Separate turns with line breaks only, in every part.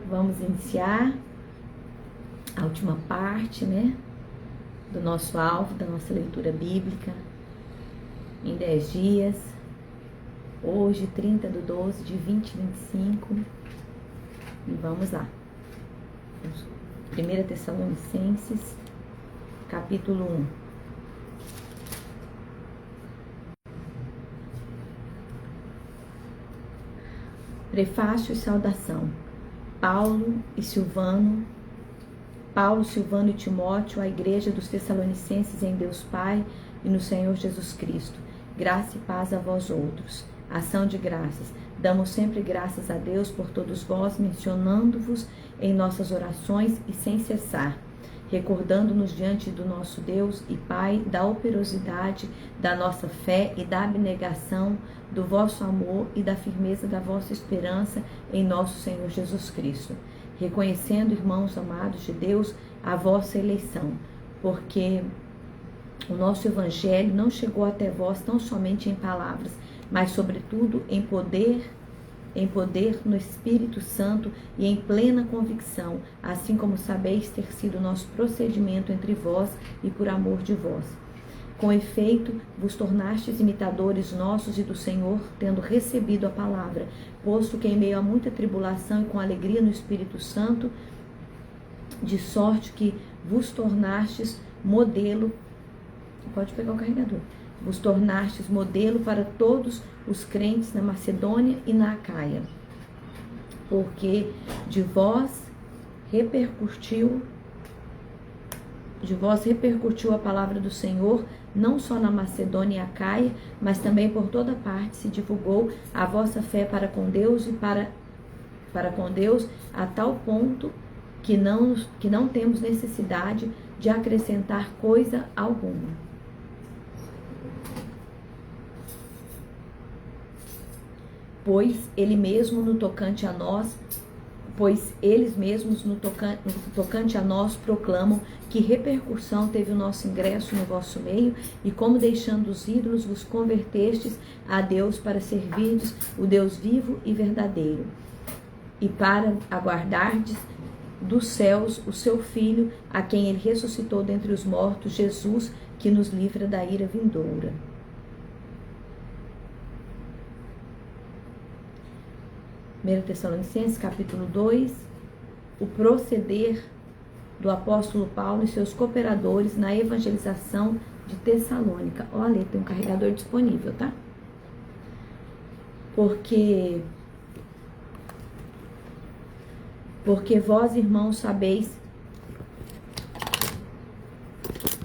Vamos iniciar a última parte, né, do nosso alvo, da nossa leitura bíblica, em 10 dias, hoje, 30/12/2025, e vamos lá. 1 Tessalonicenses, capítulo 1. Prefácio e saudação. Paulo, Silvano e Timóteo, à igreja dos Tessalonicenses em Deus Pai e no Senhor Jesus Cristo. Graça e paz a vós outros. Ação de graças. Damos sempre graças a Deus por todos vós, mencionando-vos em nossas orações e sem cessar, recordando-nos diante do nosso Deus e Pai da operosidade da nossa fé e da abnegação do vosso amor e da firmeza da vossa esperança em nosso Senhor Jesus Cristo, reconhecendo, irmãos amados de Deus, a vossa eleição, porque o nosso Evangelho não chegou até vós tão somente em palavras, mas sobretudo em poder no Espírito Santo e em plena convicção, assim como sabeis ter sido o nosso procedimento entre vós e por amor de vós. Com efeito, vos tornastes imitadores nossos e do Senhor, tendo recebido a palavra, posto que em meio a muita tribulação e com alegria no Espírito Santo, de sorte que vos tornastes modelo, pode pegar o carregador, vos tornastes modelo para todos os crentes na Macedônia e na Acaia, porque de vós repercutiu a palavra do Senhor, não só na Macedônia e Acaia, mas também por toda parte se divulgou a vossa fé para com Deus e para com Deus, a tal ponto que não temos necessidade de acrescentar coisa alguma. Pois eles mesmos no tocante a nós proclamam que repercussão teve o nosso ingresso no vosso meio, e como deixando os ídolos vos convertestes a Deus para servirdes o Deus vivo e verdadeiro, e para aguardardes dos céus o seu Filho, a quem ele ressuscitou dentre os mortos, Jesus, que nos livra da ira vindoura. Tessalonicenses, capítulo 2, o proceder do apóstolo Paulo e seus cooperadores na evangelização de Tessalônica. Olha, tem um carregador disponível, tá? Porque vós, irmãos, sabeis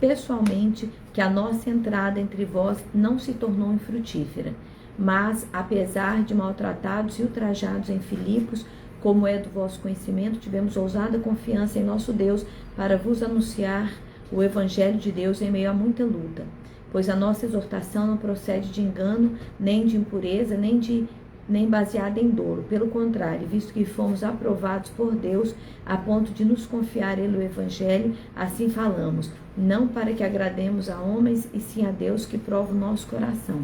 pessoalmente que a nossa entrada entre vós não se tornou infrutífera. Mas, apesar de maltratados e ultrajados em Filipos, como é do vosso conhecimento, tivemos ousada confiança em nosso Deus para vos anunciar o Evangelho de Deus em meio a muita luta. Pois a nossa exortação não procede de engano, nem de impureza, nem baseada em dolo. Pelo contrário, visto que fomos aprovados por Deus a ponto de nos confiar ele o Evangelho, assim falamos, não para que agrademos a homens, e sim a Deus que prova o nosso coração.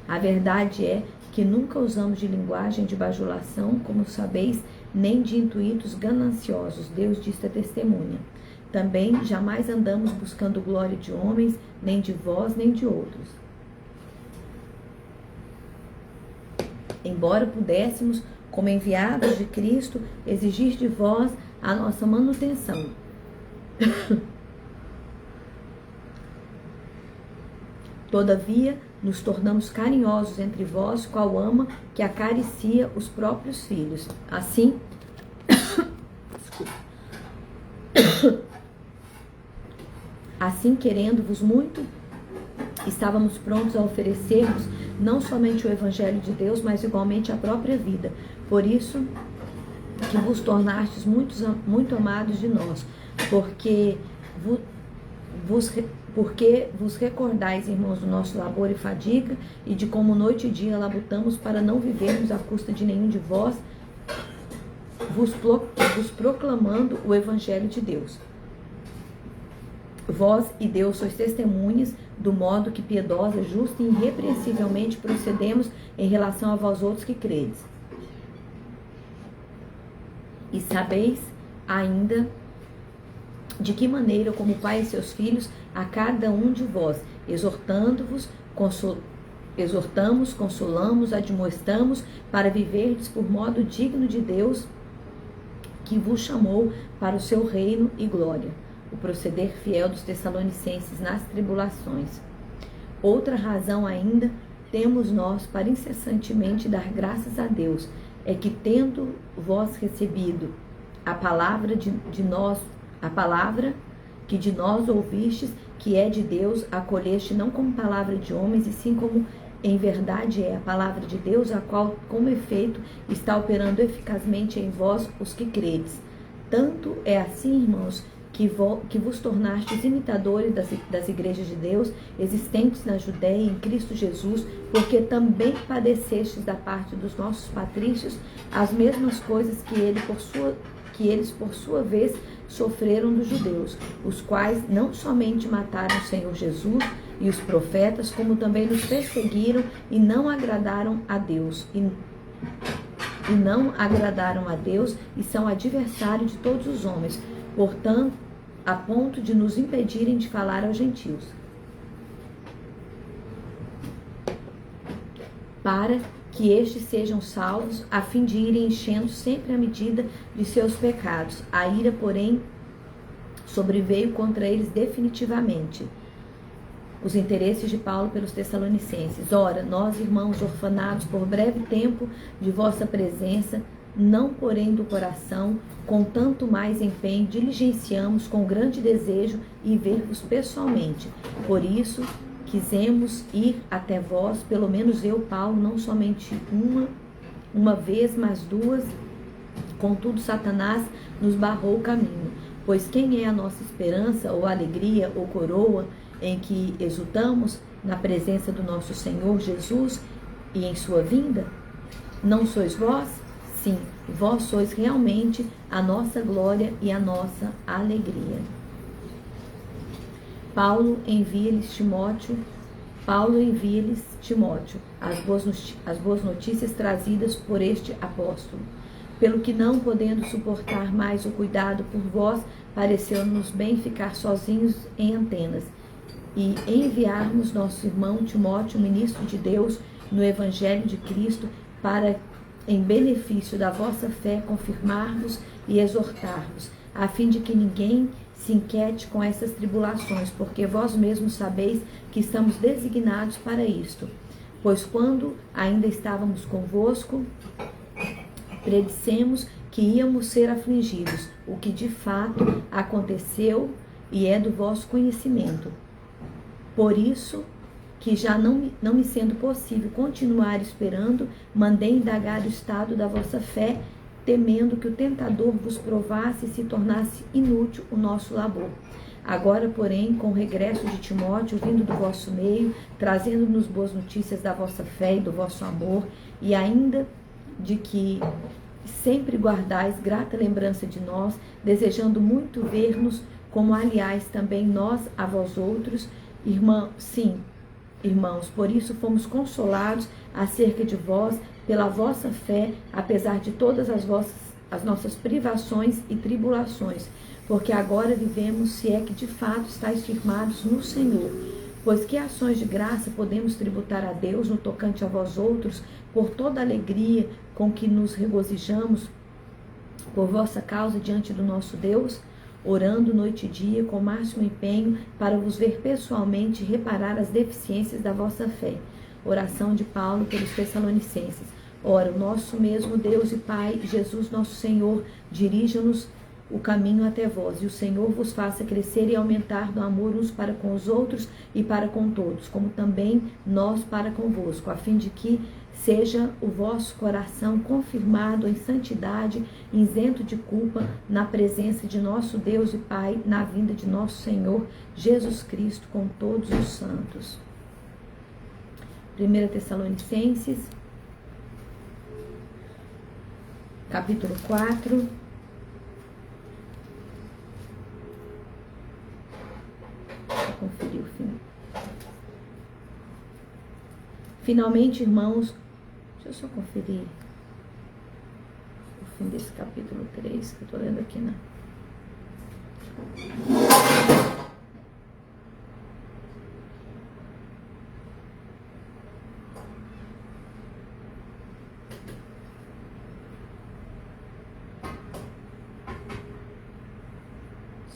A verdade é que nunca usamos de linguagem de bajulação, como sabeis, nem de intuitos gananciosos. Deus disto é testemunha. Também jamais andamos buscando glória de homens, nem de vós, nem de outros. Embora pudéssemos, como enviados de Cristo, exigir de vós a nossa manutenção. Todavia, nos tornamos carinhosos entre vós, qual ama que acaricia os próprios filhos. Assim, querendo-vos muito, estávamos prontos a oferecer-vos não somente o Evangelho de Deus, mas igualmente a própria vida. Por isso que vos tornastes muito amados de nós, porque vos recordais, irmãos, do nosso labor e fadiga, e de como noite e dia labutamos para não vivermos à custa de nenhum de vós, vos proclamando o Evangelho de Deus. Vós e Deus sois testemunhas do modo que piedosa, justa e irrepreensivelmente procedemos em relação a vós outros que credes. E sabeis ainda de que maneira, como Pai e seus filhos, a cada um de vós, exortando-vos, exortamos, consolamos, admoestamos, para viverdes por modo digno de Deus, que vos chamou para o seu reino e glória, o proceder fiel dos Tessalonicenses nas tribulações. Outra razão ainda temos nós para incessantemente dar graças a Deus, é que tendo vós recebido a palavra a palavra que de nós ouvistes, que é de Deus, acolheste não como palavra de homens, e sim como em verdade é a palavra de Deus, a qual, com efeito, está operando eficazmente em vós os que credes. Tanto é assim, irmãos, que vos tornastes imitadores das igrejas de Deus, existentes na Judéia em Cristo Jesus, porque também padecestes da parte dos nossos patrícios as mesmas coisas que eles, por sua vez, sofreram dos judeus, os quais não somente mataram o Senhor Jesus e os profetas, como também nos perseguiram e não agradaram a Deus, e são adversários de todos os homens, portanto, a ponto de nos impedirem de falar aos gentios, para que estes sejam salvos, a fim de irem enchendo sempre a medida de seus pecados. A ira, porém, sobreveio contra eles definitivamente. Os interesses de Paulo pelos Tessalonicenses. Ora, nós, irmãos orfanados por breve tempo de vossa presença, não porém do coração, com tanto mais empenho, diligenciamos com grande desejo e ver-vos pessoalmente. Por isso, quisemos ir até vós, pelo menos eu, Paulo, não somente uma vez, mas duas. Contudo, Satanás nos barrou o caminho. Pois quem é a nossa esperança, ou alegria, ou coroa, em que exultamos na presença do nosso Senhor Jesus e em sua vinda? Não sois vós? Sim, vós sois realmente a nossa glória e a nossa alegria. Paulo envia-lhes Timóteo, as boas notícias trazidas por este apóstolo. Pelo que, não podendo suportar mais o cuidado por vós, pareceu-nos bem ficar sozinhos em Atenas e enviarmos nosso irmão Timóteo, ministro de Deus no Evangelho de Cristo, para, em benefício da vossa fé, confirmar-vos e exortar-vos, a fim de que ninguém se inquiete com essas tribulações, porque vós mesmos sabeis que estamos designados para isto. Pois quando ainda estávamos convosco, predissemos que íamos ser afligidos, o que de fato aconteceu e é do vosso conhecimento. Por isso, que já não me sendo possível continuar esperando, mandei indagar o estado da vossa fé, temendo que o tentador vos provasse e se tornasse inútil o nosso labor. Agora, porém, com o regresso de Timóteo, vindo do vosso meio, trazendo-nos boas notícias da vossa fé e do vosso amor, e ainda de que sempre guardais grata lembrança de nós, desejando muito ver-nos, como aliás também nós a vós outros, irmãos, por isso fomos consolados acerca de vós, pela vossa fé, apesar de todas as nossas privações e tribulações, porque agora vivemos, se é que de fato estáis firmados no Senhor. Pois que ações de graça podemos tributar a Deus no tocante a vós outros, por toda a alegria com que nos regozijamos por vossa causa diante do nosso Deus, orando noite e dia com o máximo empenho para vos ver pessoalmente e reparar as deficiências da vossa fé. Oração de Paulo pelos Tessalonicenses. Ora, o nosso mesmo Deus e Pai, Jesus nosso Senhor, dirija-nos o caminho até vós, e o Senhor vos faça crescer e aumentar no amor uns para com os outros e para com todos, como também nós para convosco, a fim de que seja o vosso coração confirmado em santidade, isento de culpa, na presença de nosso Deus e Pai, na vinda de nosso Senhor Jesus Cristo com todos os santos. 1 Tessalonicenses, capítulo 4. Conferir o fim. Finalmente, irmãos, deixa eu só conferir o fim desse capítulo 3, que eu estou lendo aqui, né?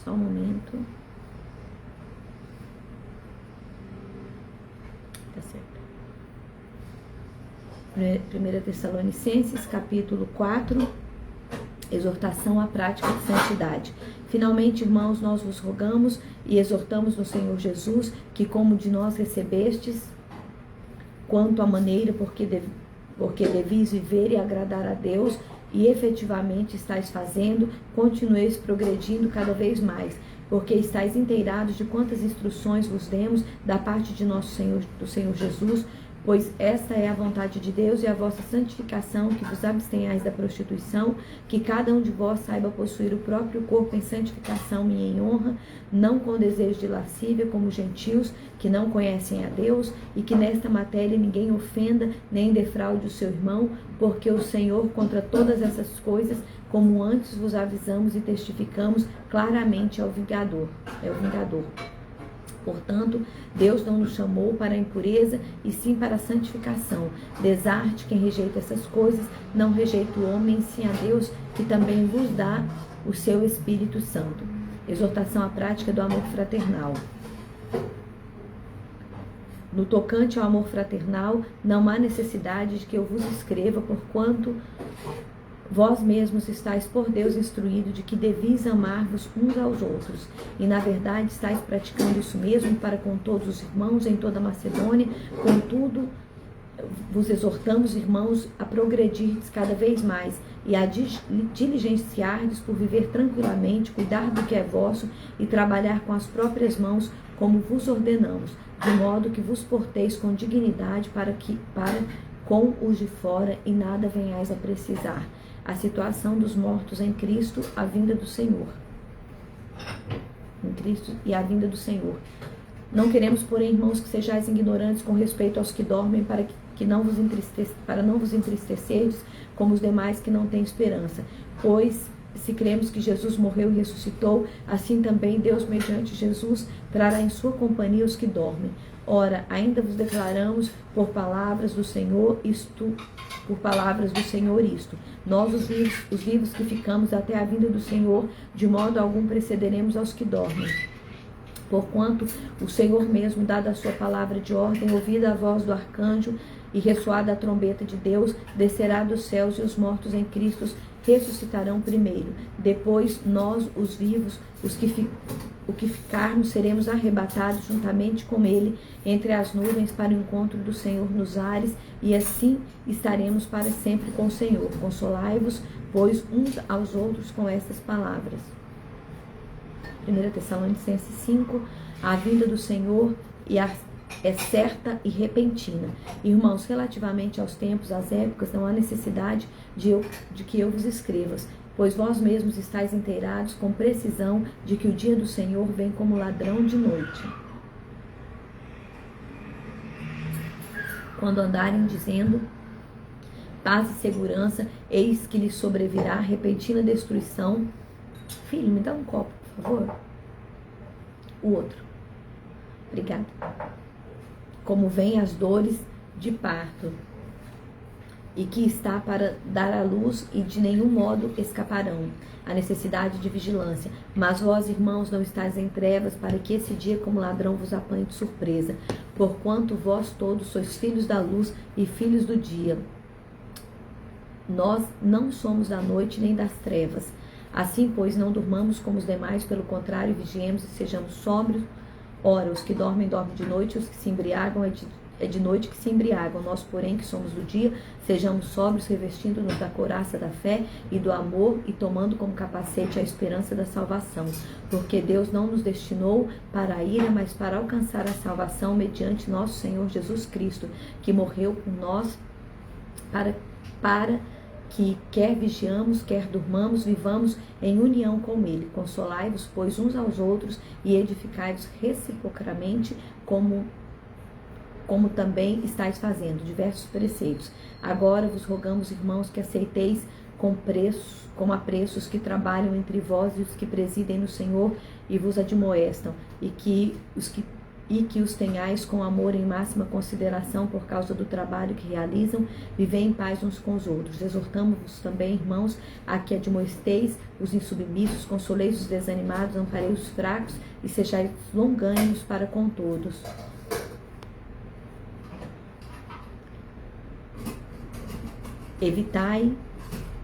Só um momento. Tá certo. 1 Tessalonicenses, capítulo 4, exortação à prática de santidade. Finalmente, irmãos, nós vos rogamos e exortamos no Senhor Jesus, que como de nós recebestes, quanto à maneira porque devis viver e agradar a Deus, e efetivamente estáis fazendo, continueis progredindo cada vez mais, porque estáis inteirados de quantas instruções vos demos da parte de nosso Senhor, do Senhor Jesus, pois esta é a vontade de Deus e a vossa santificação, que vos abstenhais da prostituição, que cada um de vós saiba possuir o próprio corpo em santificação e em honra, não com desejo de lascívia, como gentios, que não conhecem a Deus, e que nesta matéria ninguém ofenda, nem defraude o seu irmão, porque o Senhor, contra todas essas coisas, como antes vos avisamos e testificamos, claramente é o vingador. Portanto, Deus não nos chamou para a impureza, e sim para a santificação. Desarte quem rejeita essas coisas, não rejeita o homem, sim a Deus, que também vos dá o seu Espírito Santo. Exortação à prática do amor fraternal. No tocante ao amor fraternal, não há necessidade de que eu vos escreva, porquanto vós mesmos estáis por Deus instruído de que devis amar-vos uns aos outros, e na verdade estáis praticando isso mesmo para com todos os irmãos em toda a Macedônia. Contudo, vos exortamos, irmãos, a progredirdes cada vez mais e a diligenciardes por viver tranquilamente, cuidar do que é vosso e trabalhar com as próprias mãos, como vos ordenamos, de modo que vos porteis com dignidade para com os de fora, e nada venhais a precisar. A situação dos mortos em Cristo, a vinda do Senhor. Em Cristo e a vinda do Senhor. Não queremos, porém, irmãos, que sejais ignorantes com respeito aos que dormem, para não vos entristecerdes como os demais que não têm esperança. Pois, se cremos que Jesus morreu e ressuscitou, assim também Deus, mediante Jesus, trará em sua companhia os que dormem. Ora, ainda vos declaramos por palavras do Senhor isto. Nós, os vivos que ficamos até a vinda do Senhor, de modo algum precederemos aos que dormem. Porquanto o Senhor mesmo, dada a sua palavra de ordem, ouvida a voz do arcanjo e ressoada a trombeta de Deus, descerá dos céus, e os mortos em Cristo ressuscitarão primeiro. Depois nós, os vivos, o que ficarmos, seremos arrebatados juntamente com ele entre as nuvens para o encontro do Senhor nos ares, e assim estaremos para sempre com o Senhor. Consolai-vos, pois, uns aos outros com estas palavras. 1 Tessalonicenses 5, a vinda do Senhor é certa e repentina. Irmãos, relativamente aos tempos, às épocas, não há necessidade de que eu vos escreva, pois vós mesmos estáis inteirados com precisão de que o dia do Senhor vem como ladrão de noite. Quando andarem dizendo paz e segurança, eis que lhes sobrevirá repentina destruição. Filho, me dá um copo, por favor. O outro. Obrigada. Como vêm as dores de parto, e que está para dar à luz, e de nenhum modo escaparão. A necessidade de vigilância. Mas vós, irmãos, não estáis em trevas, para que esse dia como ladrão vos apanhe de surpresa. Porquanto vós todos sois filhos da luz e filhos do dia. Nós não somos da noite nem das trevas. Assim, pois, não durmamos como os demais, pelo contrário, vigiemos e sejamos sóbrios. Ora, os que dormem, dormem de noite, os que se embriagam, é de noite que se embriagam. Nós, porém, que somos do dia, sejamos sóbrios, revestindo-nos da couraça da fé e do amor, e tomando como capacete a esperança da salvação. Porque Deus não nos destinou para a ira, mas para alcançar a salvação mediante nosso Senhor Jesus Cristo, que morreu por nós, para que quer vigiamos, quer durmamos, vivamos em união com Ele. Consolai-vos, pois, uns aos outros, e edificai-vos reciprocamente, como também estáis fazendo. Diversos preceitos. Agora vos rogamos, irmãos, que aceiteis como apreços que trabalham entre vós e os que presidem no Senhor e vos admoestam, e que os tenhais com amor em máxima consideração por causa do trabalho que realizam, vivei em paz uns com os outros. Exortamo-vos também, irmãos, a que admoesteis os insubmissos, consoleis os desanimados, ampareis os fracos e sejais longânimos para com todos. Evitai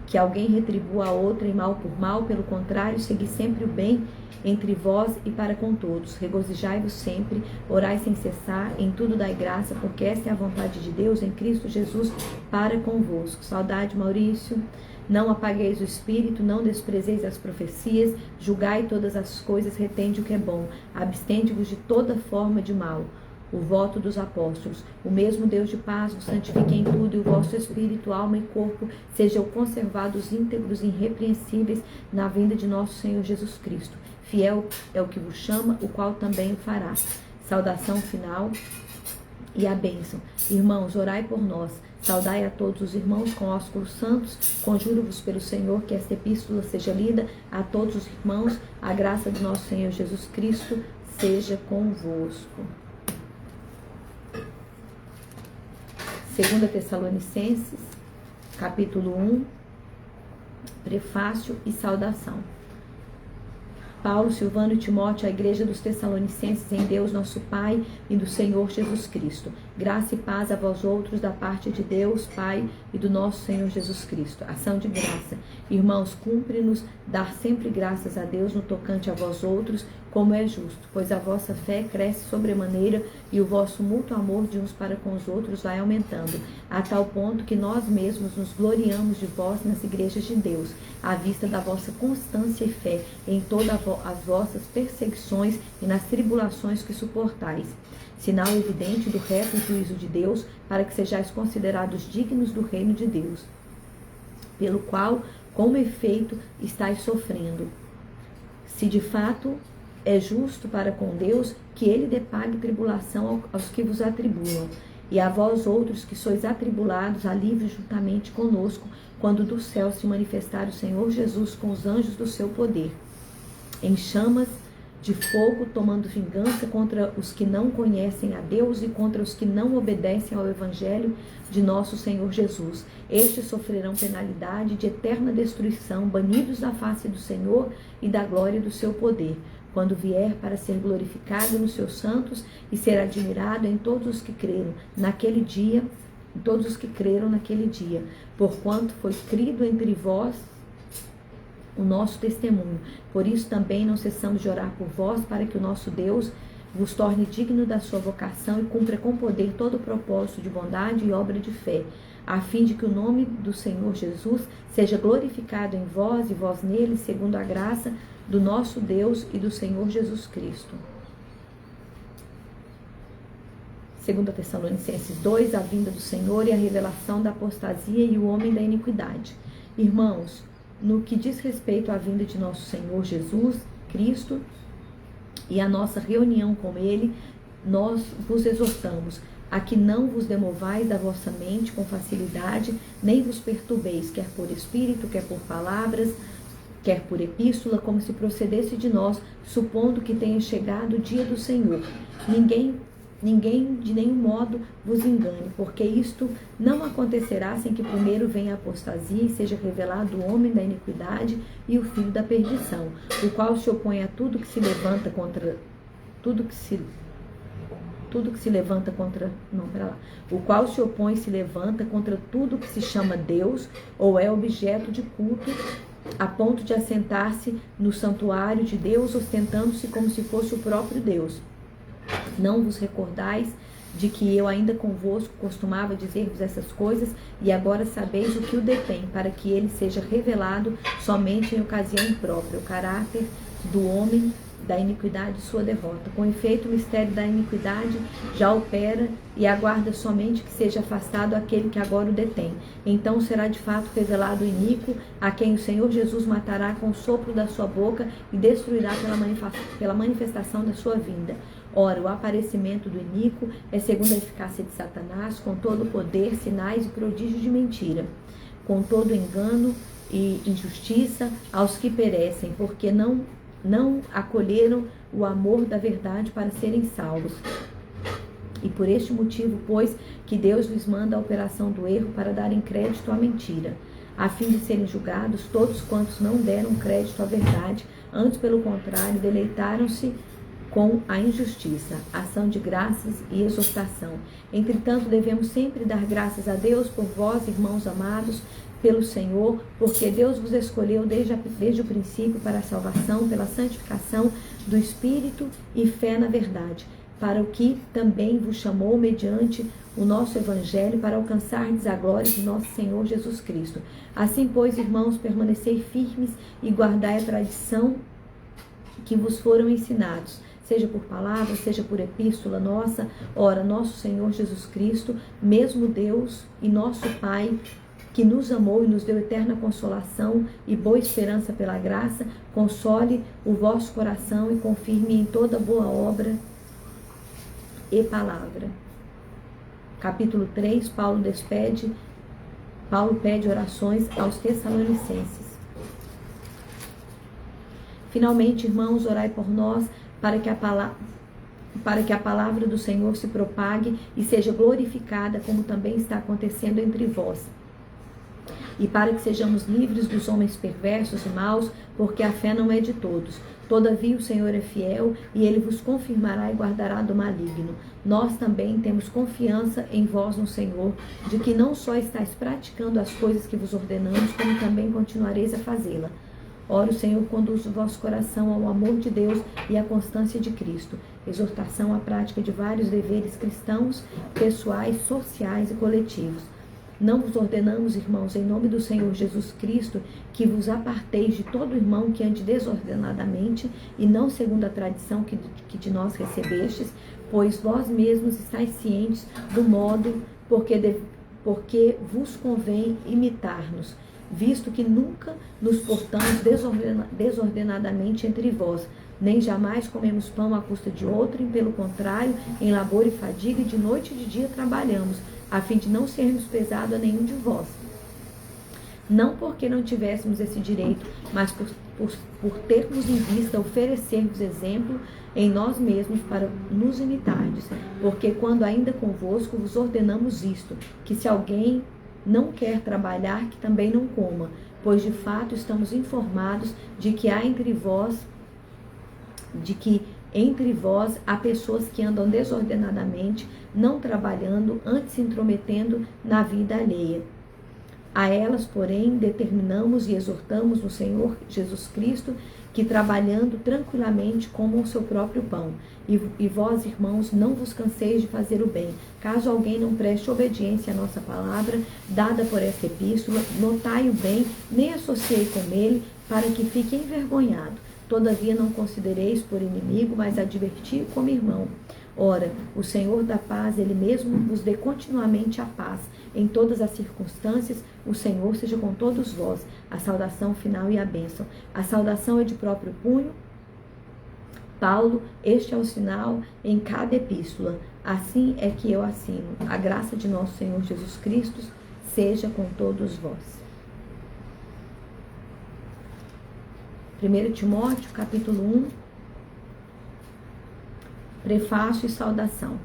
que alguém retribua a outrem mal por mal, pelo contrário, segui sempre o bem entre vós e para com todos. Regozijai-vos sempre, orai sem cessar, em tudo dai graça, porque esta é a vontade de Deus em Cristo Jesus para convosco. Saudade, Maurício. Não apagueis o espírito, não desprezeis as profecias, julgai todas as coisas, retende o que é bom, abstende-vos de toda forma de mal. O voto dos apóstolos. O mesmo Deus de paz vos santifique em tudo, e o vosso espírito, alma e corpo sejam conservados íntegros e irrepreensíveis na vinda de nosso Senhor Jesus Cristo. Fiel é o que vos chama, o qual também o fará. Saudação final e a bênção. Irmãos, orai por nós. Saudai a todos os irmãos com ósculos santos. Conjuro-vos pelo Senhor que esta epístola seja lida a todos os irmãos. A graça de nosso Senhor Jesus Cristo seja convosco. 2 Tessalonicenses, capítulo 1, prefácio e saudação. Paulo, Silvano e Timóteo, à igreja dos Tessalonicenses em Deus nosso Pai e do Senhor Jesus Cristo. Graça e paz a vós outros da parte de Deus, Pai e do nosso Senhor Jesus Cristo. Ação de graça. Irmãos, cumpre-nos dar sempre graças a Deus no tocante a vós outros, como é justo, pois a vossa fé cresce sobremaneira e o vosso mútuo amor de uns para com os outros vai aumentando, a tal ponto que nós mesmos nos gloriamos de vós nas igrejas de Deus, à vista da vossa constância e fé em todas as vossas perseguições e nas tribulações que suportais. Sinal evidente do reto juízo de Deus, para que sejais considerados dignos do reino de Deus, pelo qual, com efeito, estáis sofrendo. Se de fato é justo para com Deus que ele depague tribulação aos que vos atribulam, e a vós outros que sois atribulados, alívio juntamente conosco, quando do céu se manifestar o Senhor Jesus com os anjos do seu poder, em chamas de fogo, tomando vingança contra os que não conhecem a Deus e contra os que não obedecem ao Evangelho de nosso Senhor Jesus. Estes sofrerão penalidade de eterna destruição, banidos da face do Senhor e da glória do seu poder, quando vier para ser glorificado nos seus santos e ser admirado em todos os que creram naquele dia, porquanto foi crido entre vós o nosso testemunho. Por isso também não cessamos de orar por vós, para que o nosso Deus vos torne digno da sua vocação e cumpra com poder todo o propósito de bondade e obra de fé, a fim de que o nome do Senhor Jesus seja glorificado em vós e vós nele, segundo a graça do nosso Deus e do Senhor Jesus Cristo. 2 Tessalonicenses 2, a vinda do Senhor e a revelação da apostasia e o homem da iniquidade. Irmãos, no que diz respeito à vinda de nosso Senhor Jesus Cristo e a nossa reunião com Ele, nós vos exortamos a que não vos demovais da vossa mente com facilidade, nem vos perturbeis, quer por espírito, quer por palavras, quer por epístola, como se procedesse de nós, supondo que tenha chegado o dia do Senhor. Ninguém de nenhum modo vos engane, porque isto não acontecerá sem que primeiro venha a apostasia e seja revelado o homem da iniquidade e o filho da perdição, o qual se opõe a tudo que se levanta contra o qual se opõe e se levanta contra tudo que se chama Deus ou é objeto de culto, a ponto de assentar-se no santuário de Deus, ostentando-se como se fosse o próprio Deus. Não vos recordais de que eu ainda convosco costumava dizer-vos essas coisas, e agora sabeis o que o detém, para que ele seja revelado somente em ocasião imprópria, o caráter do homem da iniquidade e sua derrota. Com efeito, o mistério da iniquidade já opera e aguarda somente que seja afastado aquele que agora o detém. Então será de fato revelado o iníquo, a quem o Senhor Jesus matará com o sopro da sua boca e destruirá pela manifestação da sua vinda. Ora, o aparecimento do iníquo é segundo a eficácia de Satanás, com todo o poder, sinais e prodígios de mentira, com todo engano e injustiça aos que perecem, porque não acolheram o amor da verdade para serem salvos. E por este motivo, pois, que Deus lhes manda a operação do erro para darem crédito à mentira, a fim de serem julgados todos quantos não deram crédito à verdade, antes, pelo contrário, deleitaram-se com a injustiça, ação de graças e exortação. Entretanto, devemos sempre dar graças a Deus por vós, irmãos amados, pelo Senhor, porque Deus vos escolheu desde o princípio para a salvação, pela santificação do Espírito e fé na verdade, para o que também vos chamou mediante o nosso Evangelho, para alcançardes a glória de nosso Senhor Jesus Cristo. Assim, pois, irmãos, permanecei firmes e guardai a tradição que vos foram ensinados, seja por palavra, seja por epístola nossa. Ora, nosso Senhor Jesus Cristo, mesmo Deus e nosso Pai, que nos amou e nos deu eterna consolação e boa esperança pela graça, console o vosso coração e confirme em toda boa obra e palavra. Capítulo 3, Paulo pede orações aos Tessalonicenses. Finalmente, irmãos, orai por nós, para que a palavra do Senhor se propague e seja glorificada, como também está acontecendo entre vós. E para que sejamos livres dos homens perversos e maus, porque a fé não é de todos. Todavia o Senhor é fiel, e Ele vos confirmará e guardará do maligno. Nós também temos confiança em vós no Senhor, de que não só estáis praticando as coisas que vos ordenamos, como também continuareis a fazê-la. Ora, o Senhor conduz o vosso coração ao amor de Deus e à constância de Cristo. Exortação à prática de vários deveres cristãos, pessoais, sociais e coletivos. Não vos ordenamos, irmãos, em nome do Senhor Jesus Cristo, que vos aparteis de todo irmão que ande desordenadamente e não segundo a tradição que de nós recebestes, pois vós mesmos estáis cientes do modo porque vos convém imitar-nos, visto que nunca nos portamos desordenadamente entre vós, nem jamais comemos pão à custa de outrem, pelo contrário, em labor e fadiga, de noite e de dia trabalhamos, a fim de não sermos pesados a nenhum de vós. Não porque não tivéssemos esse direito, mas por termos em vista oferecer-vos exemplo em nós mesmos para nos imitardes. Porque quando ainda convosco vos ordenamos isto, que se alguém não quer trabalhar, que também não coma, pois de fato estamos informados de que entre vós há pessoas que andam desordenadamente, não trabalhando, antes se intrometendo na vida alheia. A elas, porém, determinamos e exortamos no Senhor Jesus Cristo, que trabalhando tranquilamente comam o seu próprio pão. E vós, irmãos, não vos canseis de fazer o bem. Caso alguém não preste obediência à nossa palavra, dada por esta epístola, notai o bem, nem associei com ele, para que fique envergonhado. Todavia não considereis por inimigo, mas adverti como irmão. Ora, o Senhor da paz, Ele mesmo vos dê continuamente a paz. Em todas as circunstâncias, o Senhor seja com todos vós. A saudação final e a bênção. A saudação é de próprio punho. Paulo, este é o sinal em cada epístola. Assim é que eu assino. A graça de nosso Senhor Jesus Cristo seja com todos vós. 1 Timóteo, capítulo 1, prefácio e saudação.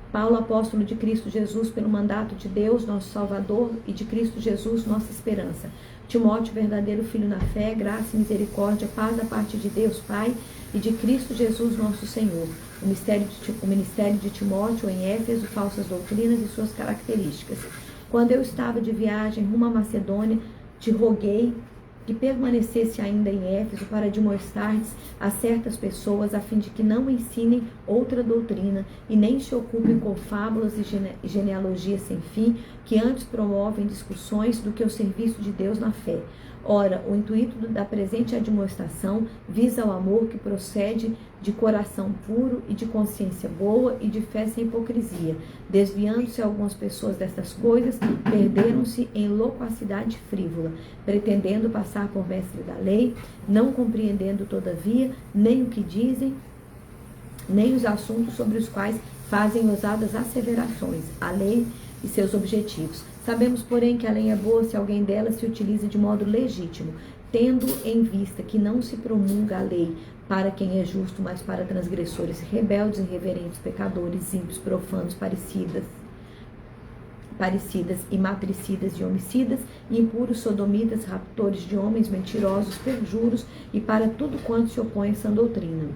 Paulo, apóstolo de Cristo Jesus, pelo mandato de Deus, nosso Salvador, e de Cristo Jesus, nossa esperança. Timóteo, verdadeiro filho na fé, graça e misericórdia, paz da parte de Deus Pai e de Cristo Jesus, nosso Senhor. O ministério de Timóteo em Éfeso, falsas doutrinas e suas características. Quando eu estava de viagem rumo à Macedônia, te roguei que permanecesse ainda em Éfeso para demonstrar-lhes a certas pessoas, a fim de que não ensinem outra doutrina e nem se ocupem com fábulas e genealogias sem fim, que antes promovem discussões do que o serviço de Deus na fé. Ora, o intuito da presente admoestação visa o amor que procede de coração puro e de consciência boa e de fé sem hipocrisia. Desviando-se algumas pessoas destas coisas, perderam-se em loquacidade frívola, pretendendo passar por mestre da lei, não compreendendo, todavia, nem o que dizem, nem os assuntos sobre os quais fazem ousadas asseverações, a lei e seus objetivos. Sabemos, porém, que a lei é boa se alguém dela se utiliza de modo legítimo, tendo em vista que não se promulga a lei para quem é justo, mas para transgressores rebeldes, irreverentes, pecadores, ímpios, profanos, parecidas e matricidas e homicidas, impuros, sodomitas, raptores de homens, mentirosos, perjuros e para tudo quanto se opõe a sã doutrina.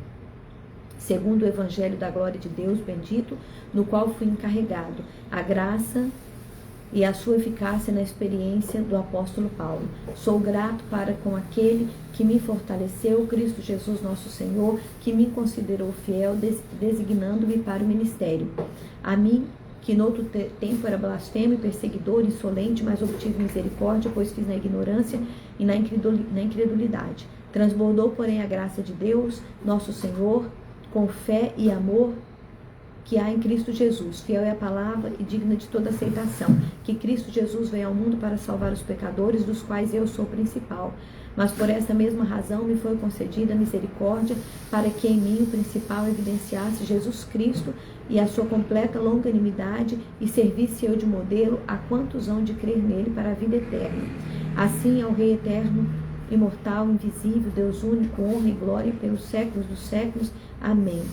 Segundo o Evangelho da glória de Deus bendito, no qual fui encarregado, a graça e a sua eficácia na experiência do apóstolo Paulo. Sou grato para com aquele que me fortaleceu, Cristo Jesus nosso Senhor, que me considerou fiel, designando-me para o ministério. A mim, que noutro tempo era blasfemo e perseguidor, insolente, mas obtive misericórdia, pois fiz na ignorância e na incredulidade. Transbordou, porém, a graça de Deus, nosso Senhor, com fé e amor que há em Cristo Jesus. Fiel é a palavra e digna de toda aceitação, que Cristo Jesus veio ao mundo para salvar os pecadores, dos quais eu sou principal. Mas por esta mesma razão me foi concedida a misericórdia, para que em mim o principal evidenciasse Jesus Cristo e a sua completa longanimidade, e servisse eu de modelo a quantos hão de crer nele para a vida eterna. Assim ao Rei eterno, imortal, invisível, Deus único, honra e glória pelos séculos dos séculos. Amém.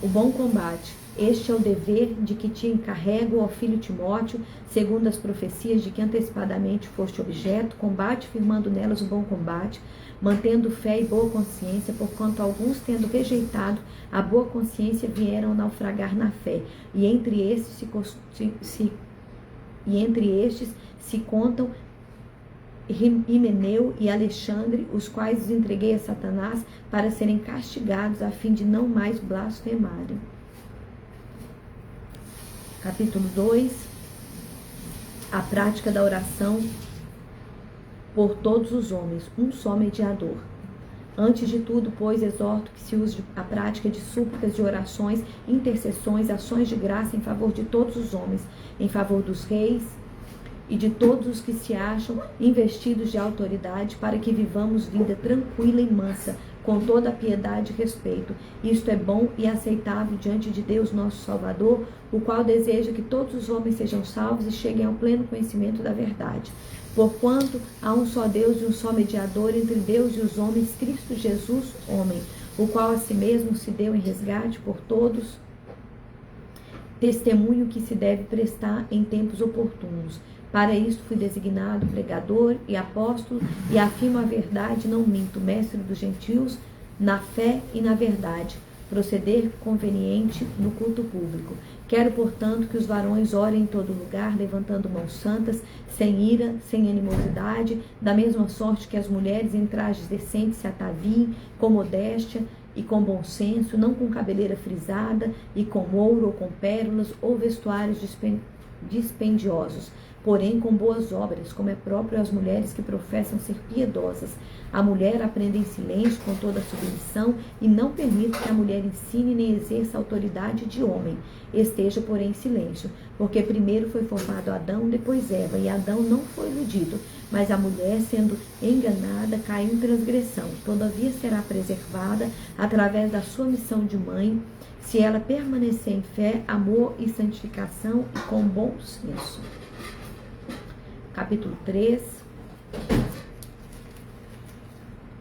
O bom combate. Este é o dever de que te encarrego, ó filho Timóteo, segundo as profecias de que antecipadamente foste objeto. Combate, firmando nelas o bom combate, mantendo fé e boa consciência, porquanto alguns, tendo rejeitado a boa consciência, vieram naufragar na fé, e entre estes se contam Himeneu e Alexandre, os quais os entreguei a Satanás para serem castigados, a fim de não mais blasfemarem. Capítulo 2. A prática da oração por todos os homens, um só mediador. Antes de tudo, pois, exorto que se use a prática de súplicas, de orações, intercessões, ações de graça em favor de todos os homens, em favor dos reis e de todos os que se acham investidos de autoridade, para que vivamos vida tranquila e mansa, com toda a piedade e respeito. Isto é bom e aceitável diante de Deus nosso Salvador, o qual deseja que todos os homens sejam salvos e cheguem ao pleno conhecimento da verdade. Porquanto há um só Deus e um só mediador entre Deus e os homens, Cristo Jesus, homem, o qual a si mesmo se deu em resgate por todos, testemunho que se deve prestar em tempos oportunos. Para isto fui designado pregador e apóstolo, e afirmo a verdade, não minto, mestre dos gentios, na fé e na verdade, proceder conveniente no culto público. Quero, portanto, que os varões orem em todo lugar, levantando mãos santas, sem ira, sem animosidade, da mesma sorte que as mulheres em trajes decentes se ataviem, com modéstia e com bom senso, não com cabeleira frisada e com ouro ou com pérolas ou vestuários dispendiosos, porém com boas obras, como é próprio às mulheres que professam ser piedosas. A mulher aprenda em silêncio, com toda a submissão, e não permita que a mulher ensine nem exerça a autoridade de homem. Esteja, porém, em silêncio, porque primeiro foi formado Adão, depois Eva, e Adão não foi iludido, mas a mulher, sendo enganada, caiu em transgressão. Todavia será preservada através da sua missão de mãe, se ela permanecer em fé, amor e santificação e com bom senso. Capítulo 3.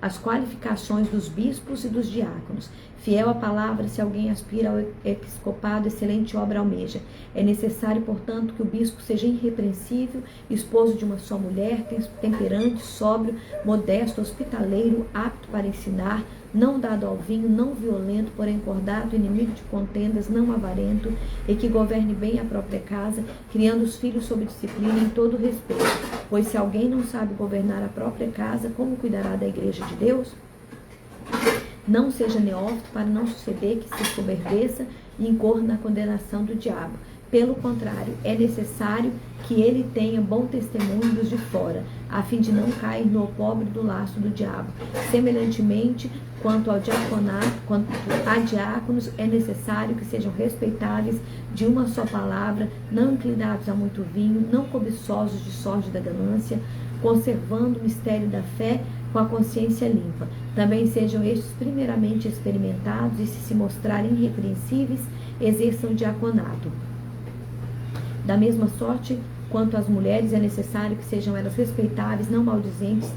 As qualificações dos bispos e dos diáconos. Fiel à palavra, se alguém aspira ao episcopado, excelente obra almeja. É necessário, portanto, que o bispo seja irrepreensível, esposo de uma só mulher, temperante, sóbrio, modesto, hospitaleiro, apto para ensinar, não dado ao vinho, não violento, porém cordato, inimigo de contendas, não avarento, e que governe bem a própria casa, criando os filhos sob disciplina em todo respeito. Pois se alguém não sabe governar a própria casa, como cuidará da igreja de Deus? Não seja neófito, para não suceder que se soberbeça e incorra na condenação do diabo. Pelo contrário, é necessário que ele tenha bom testemunho dos de fora, a fim de não cair no opróbrio do laço do diabo. Semelhantemente, quanto a diáconos, é necessário que sejam respeitáveis de uma só palavra, não inclinados a muito vinho, não cobiçosos de sorte da ganância, conservando o mistério da fé com a consciência limpa. Também sejam estes primeiramente experimentados, e se mostrarem irrepreensíveis, exerçam o diaconato. Da mesma sorte, quanto às mulheres, é necessário que sejam elas respeitáveis, não maldizentes,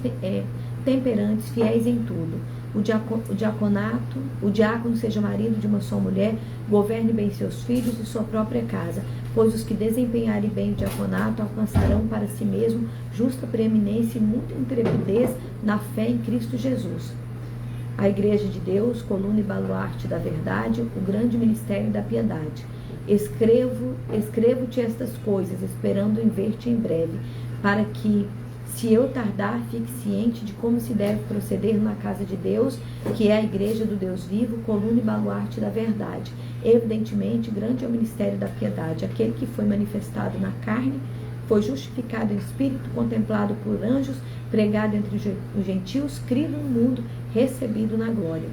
temperantes, fiéis em tudo. O diácono seja marido de uma só mulher, governe bem seus filhos e sua própria casa, pois os que desempenharem bem o diaconato alcançarão para si mesmo justa preeminência e muita intrepidez na fé em Cristo Jesus. A Igreja de Deus, coluna e baluarte da verdade, o grande ministério da piedade. Escrevo-te estas coisas, esperando em ver-te em breve, para que, se eu tardar, fique ciente de como se deve proceder na casa de Deus, que é a igreja do Deus vivo, coluna e baluarte da verdade. Evidentemente, grande é o ministério da piedade. Aquele que foi manifestado na carne, foi justificado em espírito, contemplado por anjos, pregado entre os gentios, crido no mundo, recebido na glória.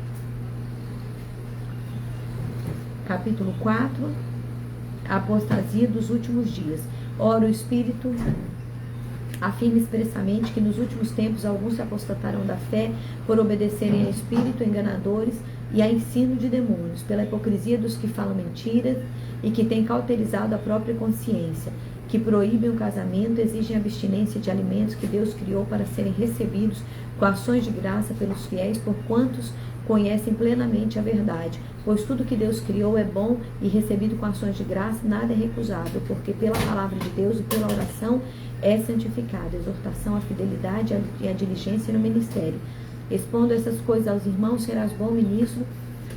Capítulo 4. A apostasia dos últimos dias. Ora, o Espírito afirma expressamente que nos últimos tempos alguns se apostatarão da fé por obedecerem a espírito enganadores e a ensino de demônios, pela hipocrisia dos que falam mentiras e que têm cauterizado a própria consciência, que proíbem o casamento, exigem abstinência de alimentos que Deus criou para serem recebidos com ações de graça pelos fiéis, por quantos conhecem plenamente a verdade. Pois tudo que Deus criou é bom e recebido com ações de graça, nada é recusável, porque pela palavra de Deus e pela oração é santificado. Exortação à fidelidade e à diligência no ministério. Expondo essas coisas aos irmãos, serás bom ministro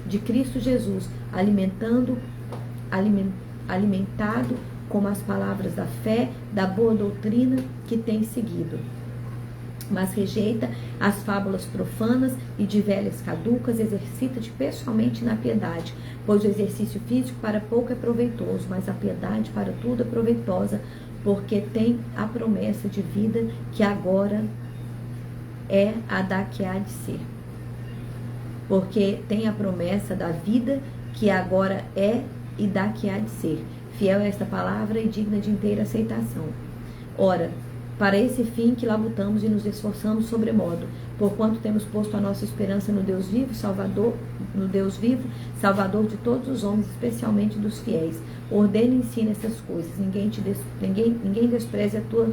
de Cristo Jesus, alimentado com as palavras da fé, da boa doutrina que tem seguido. Mas rejeita as fábulas profanas e de velhas caducas, exercita-te pessoalmente na piedade, pois o exercício físico para pouco é proveitoso, mas a piedade para tudo é proveitosa, porque tem a promessa de vida que agora é a da que há de ser. Porque tem a promessa da vida que agora é e da que há de ser. Fiel é esta palavra e digna de inteira aceitação. Ora, para esse fim que labutamos e nos esforçamos sobremodo, porquanto temos posto a nossa esperança no Deus vivo, Salvador de todos os homens, especialmente dos fiéis. Ordena e ensina essas coisas. Ninguém despreze a tua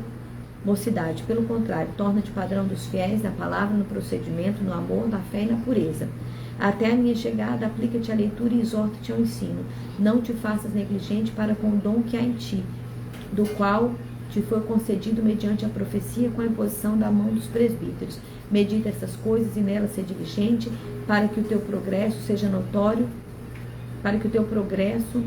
mocidade. Pelo contrário, torna-te padrão dos fiéis na palavra, no procedimento, no amor, na fé e na pureza. Até a minha chegada, aplica-te à leitura e exorta-te ao ensino. Não te faças negligente para com o dom que há em ti, do qual te foi concedido mediante a profecia com a imposição da mão dos presbíteros. Medita essas coisas e nelas ser diligente, para que o teu progresso seja notório, para que o teu progresso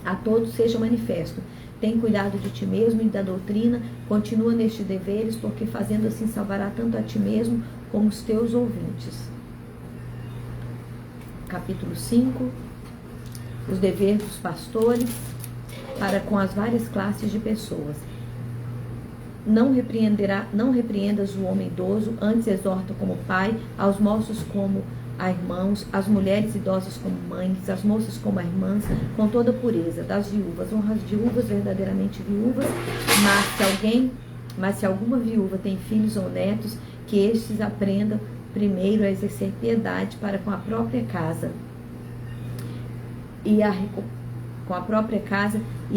a todos seja manifesto. Tem cuidado de ti mesmo e da doutrina, continua nestes deveres, porque fazendo assim salvará tanto a ti mesmo como os teus ouvintes. Capítulo 5. Os deveres dos pastores para com as várias classes de pessoas. Não repreendas o homem idoso, antes exorta como pai, aos moços como a irmãos, as mulheres idosas como mães, as moças como a irmãs, com toda pureza. Das viúvas, honra as viúvas, verdadeiramente viúvas, mas se alguma viúva tem filhos ou netos, que estes aprendam primeiro a exercer piedade para com a própria casa e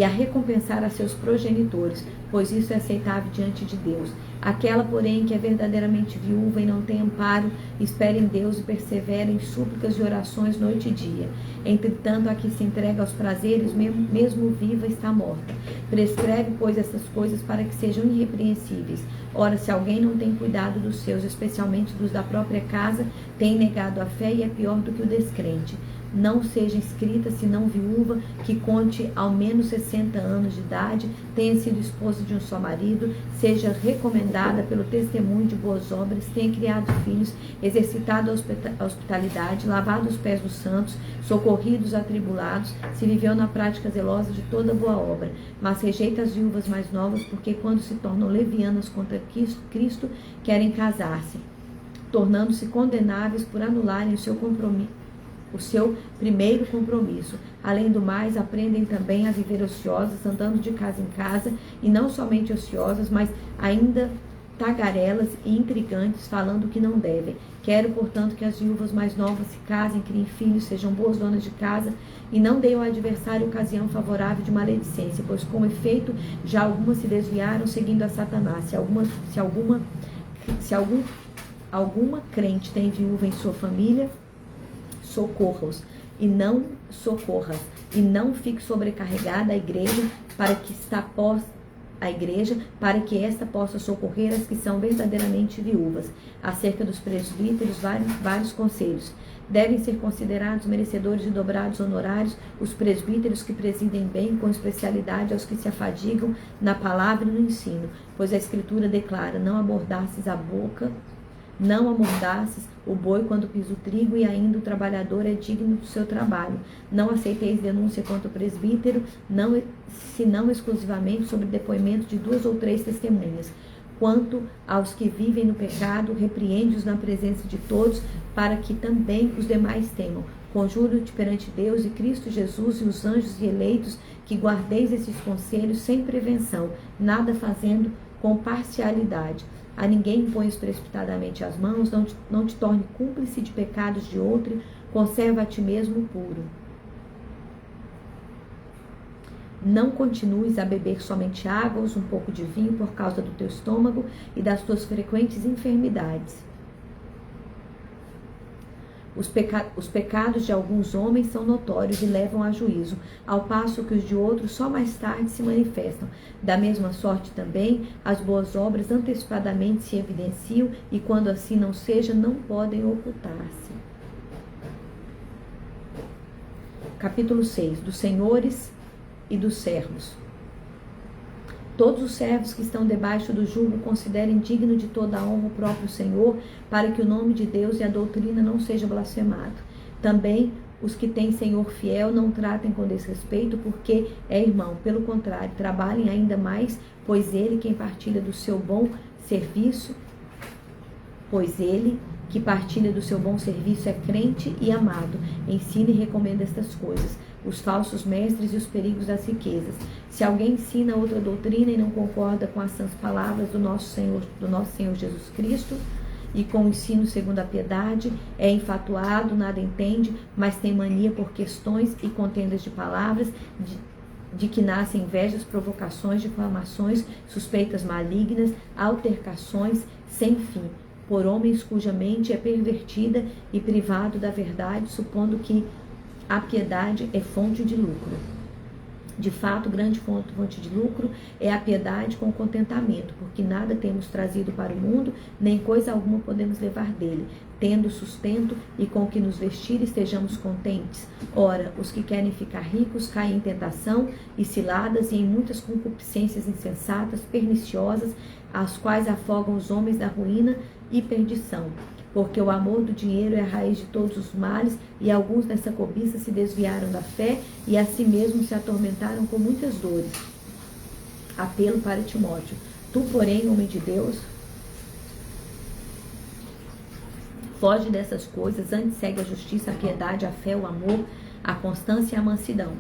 a recompensar a seus progenitores, pois isso é aceitável diante de Deus. Aquela, porém, que é verdadeiramente viúva e não tem amparo, espere em Deus e persevere em súplicas e orações noite e dia. Entretanto, a que se entrega aos prazeres, mesmo viva, está morta. Prescreve, pois, essas coisas para que sejam irrepreensíveis. Ora, se alguém não tem cuidado dos seus, especialmente dos da própria casa, tem negado a fé e é pior do que o descrente. Não seja inscrita, senão viúva, que conte ao menos 60 anos de idade, tenha sido esposa de um só marido, seja recomendada pelo testemunho de boas obras, tenha criado filhos, exercitado a hospitalidade, lavado os pés dos santos, socorrido os atribulados, se viveu na prática zelosa de toda boa obra. Mas rejeita as viúvas mais novas, porque quando se tornam levianas contra Cristo, querem casar-se, tornando-se condenáveis por anularem o seu primeiro compromisso. Além do mais, aprendem também a viver ociosas, andando de casa em casa, e não somente ociosas, mas ainda tagarelas e intrigantes, falando o que não devem. Quero, portanto, que as viúvas mais novas se casem, criem filhos, sejam boas donas de casa e não deem ao adversário ocasião favorável de maledicência, pois com efeito já algumas se desviaram seguindo a Satanás. Se alguma crente tem viúva em sua família, socorra-os e não socorras, e não fique sobrecarregada a igreja para que esta possa socorrer as que são verdadeiramente viúvas. Acerca dos presbíteros, vários conselhos. Devem ser considerados merecedores de dobrados honorários os presbíteros que presidem bem, com especialidade aos que se afadigam na palavra e no ensino, pois a Escritura declara: não amordaces o boi quando pisa o trigo, e ainda o trabalhador é digno do seu trabalho. Não aceiteis denúncia contra o presbítero, senão exclusivamente sobre depoimento de 2 ou 3 testemunhas. Quanto aos que vivem no pecado, repreende-os na presença de todos, para que também os demais temam. Conjuro-te perante Deus e Cristo Jesus e os anjos e eleitos, que guardeis esses conselhos sem prevenção, nada fazendo com parcialidade. A ninguém imponhas precipitadamente as mãos, não te torne cúmplice de pecados de outro, conserva a ti mesmo puro. Não continues a beber somente água ou um pouco de vinho por causa do teu estômago e das tuas frequentes enfermidades. Os pecados de alguns homens são notórios e levam a juízo, ao passo que os de outros só mais tarde se manifestam. Da mesma sorte também, as boas obras antecipadamente se evidenciam e, quando assim não seja, não podem ocultar-se. Capítulo 6. Dos senhores e dos servos. Todos os servos que estão debaixo do jugo considerem digno de toda a honra o próprio Senhor, para que o nome de Deus e a doutrina não seja blasfemado. Também os que têm Senhor fiel não tratem com desrespeito, porque é irmão. Pelo contrário, trabalhem ainda mais, pois ele que partilha do seu bom serviço é crente e amado. Ensina e recomenda estas coisas, os falsos mestres e os perigos das riquezas. Se alguém ensina outra doutrina e não concorda com as sãs palavras do nosso Senhor Jesus Cristo e com o ensino segundo a piedade, é enfatuado, nada entende, mas tem mania por questões e contendas de palavras, de que nascem invejas, provocações, difamações, suspeitas malignas, altercações sem fim, por homens cuja mente é pervertida e privado da verdade, supondo que a piedade é fonte de lucro. De fato, grande fonte de lucro é a piedade com contentamento, porque nada temos trazido para o mundo, nem coisa alguma podemos levar dele. Tendo sustento e com o que nos vestir, estejamos contentes. Ora, os que querem ficar ricos caem em tentação e ciladas e em muitas concupiscências insensatas, perniciosas, as quais afogam os homens da ruína e perdição. Porque o amor do dinheiro é a raiz de todos os males, e alguns nessa cobiça se desviaram da fé e a si mesmos se atormentaram com muitas dores. Apelo para Timóteo. Tu, porém, homem de Deus, foge dessas coisas, antes segue a justiça, a piedade, a fé, o amor, a constância e a mansidão.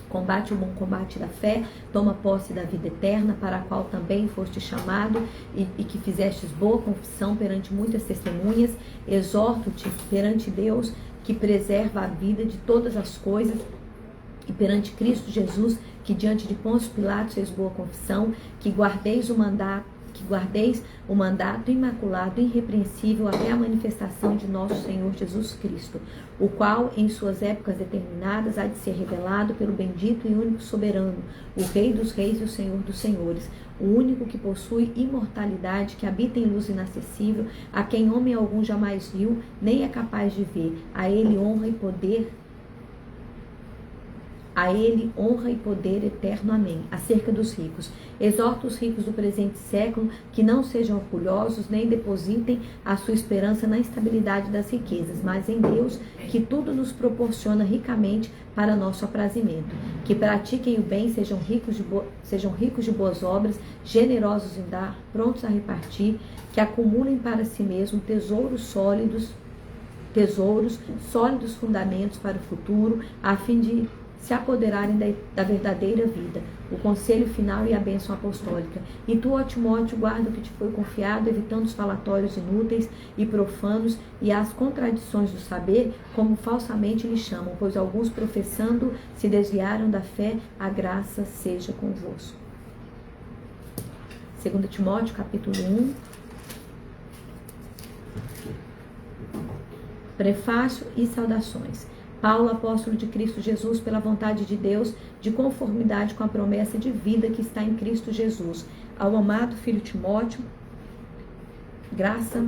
Combate o bom combate da fé, toma posse da vida eterna, para a qual também foste chamado e que fizestes boa confissão perante muitas testemunhas. Exorto-te perante Deus, que preserva a vida de todas as coisas, e perante Cristo Jesus, que diante de Pôncio Pilatos fez boa confissão, que guardeis o mandato imaculado e irrepreensível até a manifestação de nosso Senhor Jesus Cristo, o qual, em suas épocas determinadas, há de ser revelado pelo bendito e único soberano, o Rei dos reis e o Senhor dos senhores, o único que possui imortalidade, que habita em luz inacessível, a quem homem algum jamais viu, nem é capaz de ver. A ele honra e poder eterno. Amém. Acerca dos ricos. Exorta os ricos do presente século que não sejam orgulhosos, nem depositem a sua esperança na instabilidade das riquezas, mas em Deus, que tudo nos proporciona ricamente para nosso aprazimento. Que pratiquem o bem, sejam ricos de boas obras, generosos em dar, prontos a repartir, que acumulem para si mesmos tesouros sólidos fundamentos para o futuro, a fim de se apoderarem da verdadeira vida, o conselho final e a bênção apostólica. E tu, ó Timóteo, guarda o que te foi confiado, evitando os falatórios inúteis e profanos e as contradições do saber, como falsamente lhe chamam, pois alguns professando se desviaram da fé. A graça seja convosco. 2 Timóteo, capítulo 1. Prefácio e saudações. Paulo, apóstolo de Cristo Jesus, pela vontade de Deus, de conformidade com a promessa de vida que está em Cristo Jesus. Ao amado filho Timóteo, graça,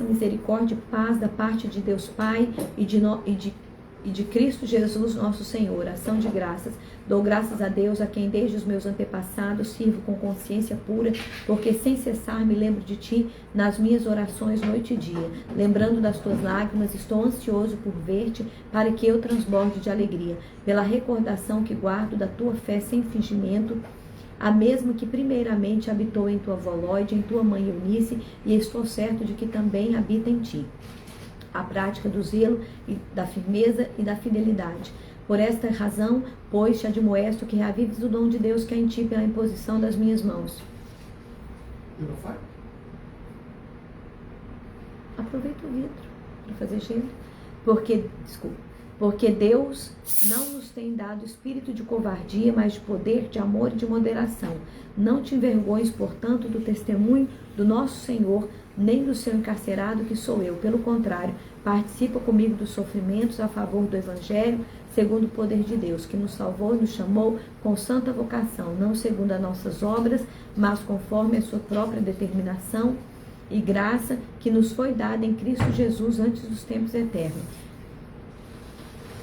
misericórdia e paz da parte de Deus Pai e de Cristo Jesus nosso Senhor. Ação de graças. Dou graças a Deus, a quem desde os meus antepassados sirvo com consciência pura, porque sem cessar me lembro de ti nas minhas orações noite e dia. Lembrando das tuas lágrimas, estou ansioso por ver-te, para que eu transborde de alegria, pela recordação que guardo da tua fé sem fingimento, a mesma que primeiramente habitou em tua avó Lóide, em tua mãe Eunice, e estou certo de que também habita em ti a prática do zelo, e da firmeza e da fidelidade. Por esta razão, pois, te admoesto que reavives o dom de Deus que é em ti pela imposição das minhas mãos. Aproveita o vidro para fazer gelo. Porque Deus não nos tem dado espírito de covardia, mas de poder, de amor e de moderação. Não te envergonhes, portanto, do testemunho do nosso Senhor, nem do seu encarcerado, que sou eu. Pelo contrário, participa comigo dos sofrimentos a favor do Evangelho, segundo o poder de Deus, que nos salvou e nos chamou com santa vocação, não segundo as nossas obras, mas conforme a sua própria determinação e graça, que nos foi dada em Cristo Jesus antes dos tempos eternos,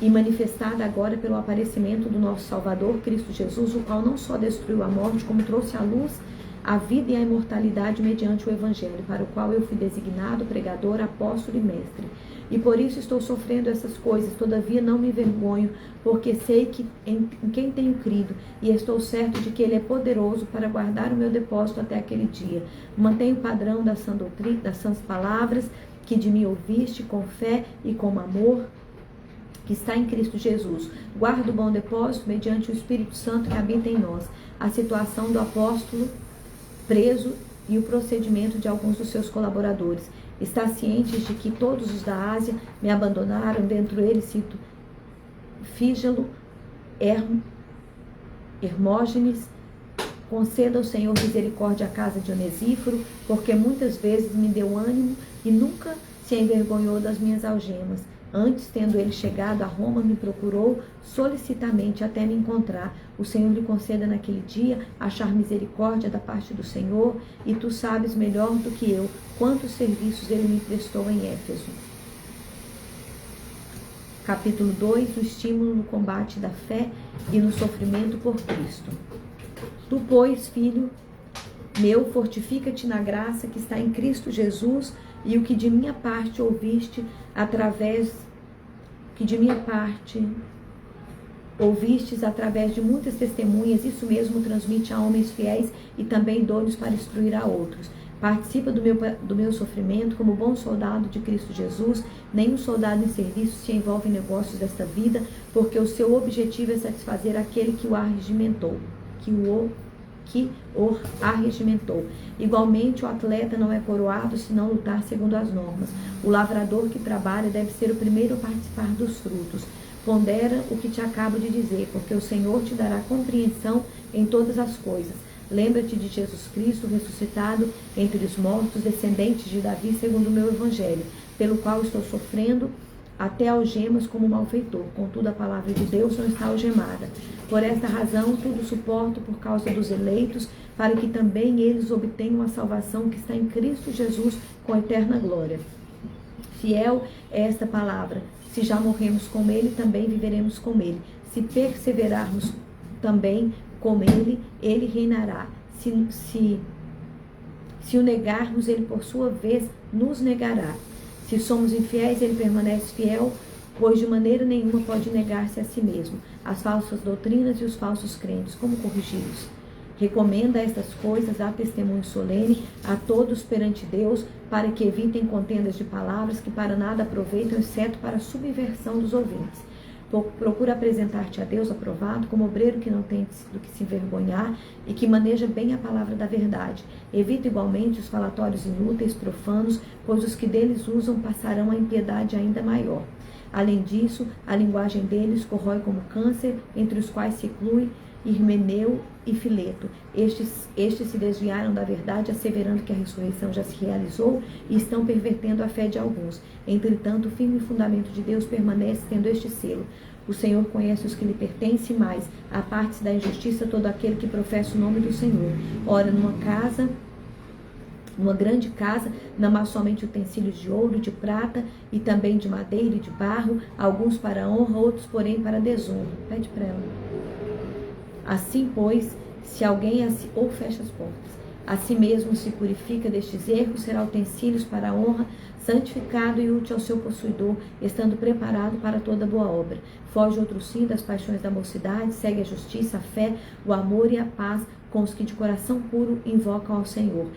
e manifestada agora pelo aparecimento do nosso Salvador, Cristo Jesus, o qual não só destruiu a morte, como trouxe à luz a vida e a imortalidade mediante o Evangelho, para o qual eu fui designado pregador, apóstolo e mestre. E por isso estou sofrendo essas coisas, todavia não me envergonho, porque sei que em quem tenho crido, e estou certo de que Ele é poderoso para guardar o meu depósito até aquele dia. Mantenho o padrão da sã doutrina, das sãs palavras, que de mim ouviste, com fé e com amor, que está em Cristo Jesus. Guarda o bom depósito mediante o Espírito Santo que habita em nós. A situação do apóstolo preso e o procedimento de alguns dos seus colaboradores. Está ciente de que todos os da Ásia me abandonaram, dentre eles cito Fígelo, Hermógenes. Conceda ao Senhor misericórdia à casa de Onesíforo, porque muitas vezes me deu ânimo e nunca se envergonhou das minhas algemas. Antes, tendo ele chegado a Roma, me procurou solicitamente até me encontrar. O Senhor lhe conceda naquele dia achar misericórdia da parte do Senhor, e tu sabes melhor do que eu quantos serviços ele me prestou em Éfeso. Capítulo 2. O estímulo no combate da fé e no sofrimento por Cristo. Tu, pois, filho meu, fortifica-te na graça que está em Cristo Jesus, e o que de minha parte ouvistes através de muitas testemunhas, isso mesmo transmite a homens fiéis e também idôneos para instruir a outros. Participa do meu sofrimento como bom soldado de Cristo Jesus. Nenhum soldado em serviço se envolve em negócios desta vida, porque o seu objetivo é satisfazer aquele que o arregimentou, Igualmente, o atleta não é coroado se não lutar segundo as normas. O lavrador que trabalha deve ser o primeiro a participar dos frutos. Pondera o que te acabo de dizer, porque o Senhor te dará compreensão em todas as coisas. Lembra-te de Jesus Cristo, ressuscitado entre os mortos, descendente de Davi, segundo o meu evangelho, pelo qual estou sofrendo até algemas como malfeitor. Contudo, a palavra de Deus não está algemada. Por esta razão, tudo suporto por causa dos eleitos, para que também eles obtenham a salvação que está em Cristo Jesus com eterna glória. Fiel é esta palavra. Se já morremos com ele, também viveremos com ele. Se perseverarmos também com ele, ele reinará. Se o negarmos, ele por sua vez nos negará. Se somos infiéis, ele permanece fiel, pois de maneira nenhuma pode negar-se a si mesmo. As falsas doutrinas e os falsos crentes, como corrigi-los? Recomenda estas coisas a testemunho solene a todos perante Deus, para que evitem contendas de palavras que para nada aproveitam, exceto para a subversão dos ouvintes. Procura apresentar-te a Deus aprovado, como obreiro que não tem do que se envergonhar e que maneja bem a palavra da verdade. Evita igualmente os falatórios inúteis, profanos, pois os que deles usam passarão a impiedade ainda maior. Além disso, a linguagem deles corrói como câncer, entre os quais se inclui Himeneu e Fileto. Estes se desviaram da verdade, asseverando que a ressurreição já se realizou e estão pervertendo a fé de alguns. Entretanto, o firme fundamento de Deus permanece, tendo este selo: o Senhor conhece os que lhe pertencem, mas aparte-se da injustiça todo aquele que professa o nome do Senhor. Ora, numa grande casa, não há somente utensílios de ouro, de prata e também de madeira e de barro, alguns para honra, outros, porém, para desonra. Pede para ela. Assim, pois, se alguém ou fecha as portas, a si mesmo se purifica destes erros, será utensílios para a honra, santificado e útil ao seu possuidor, estando preparado para toda boa obra. Foge outro sim das paixões da mocidade, segue a justiça, a fé, o amor e a paz com os que de coração puro invocam ao Senhor,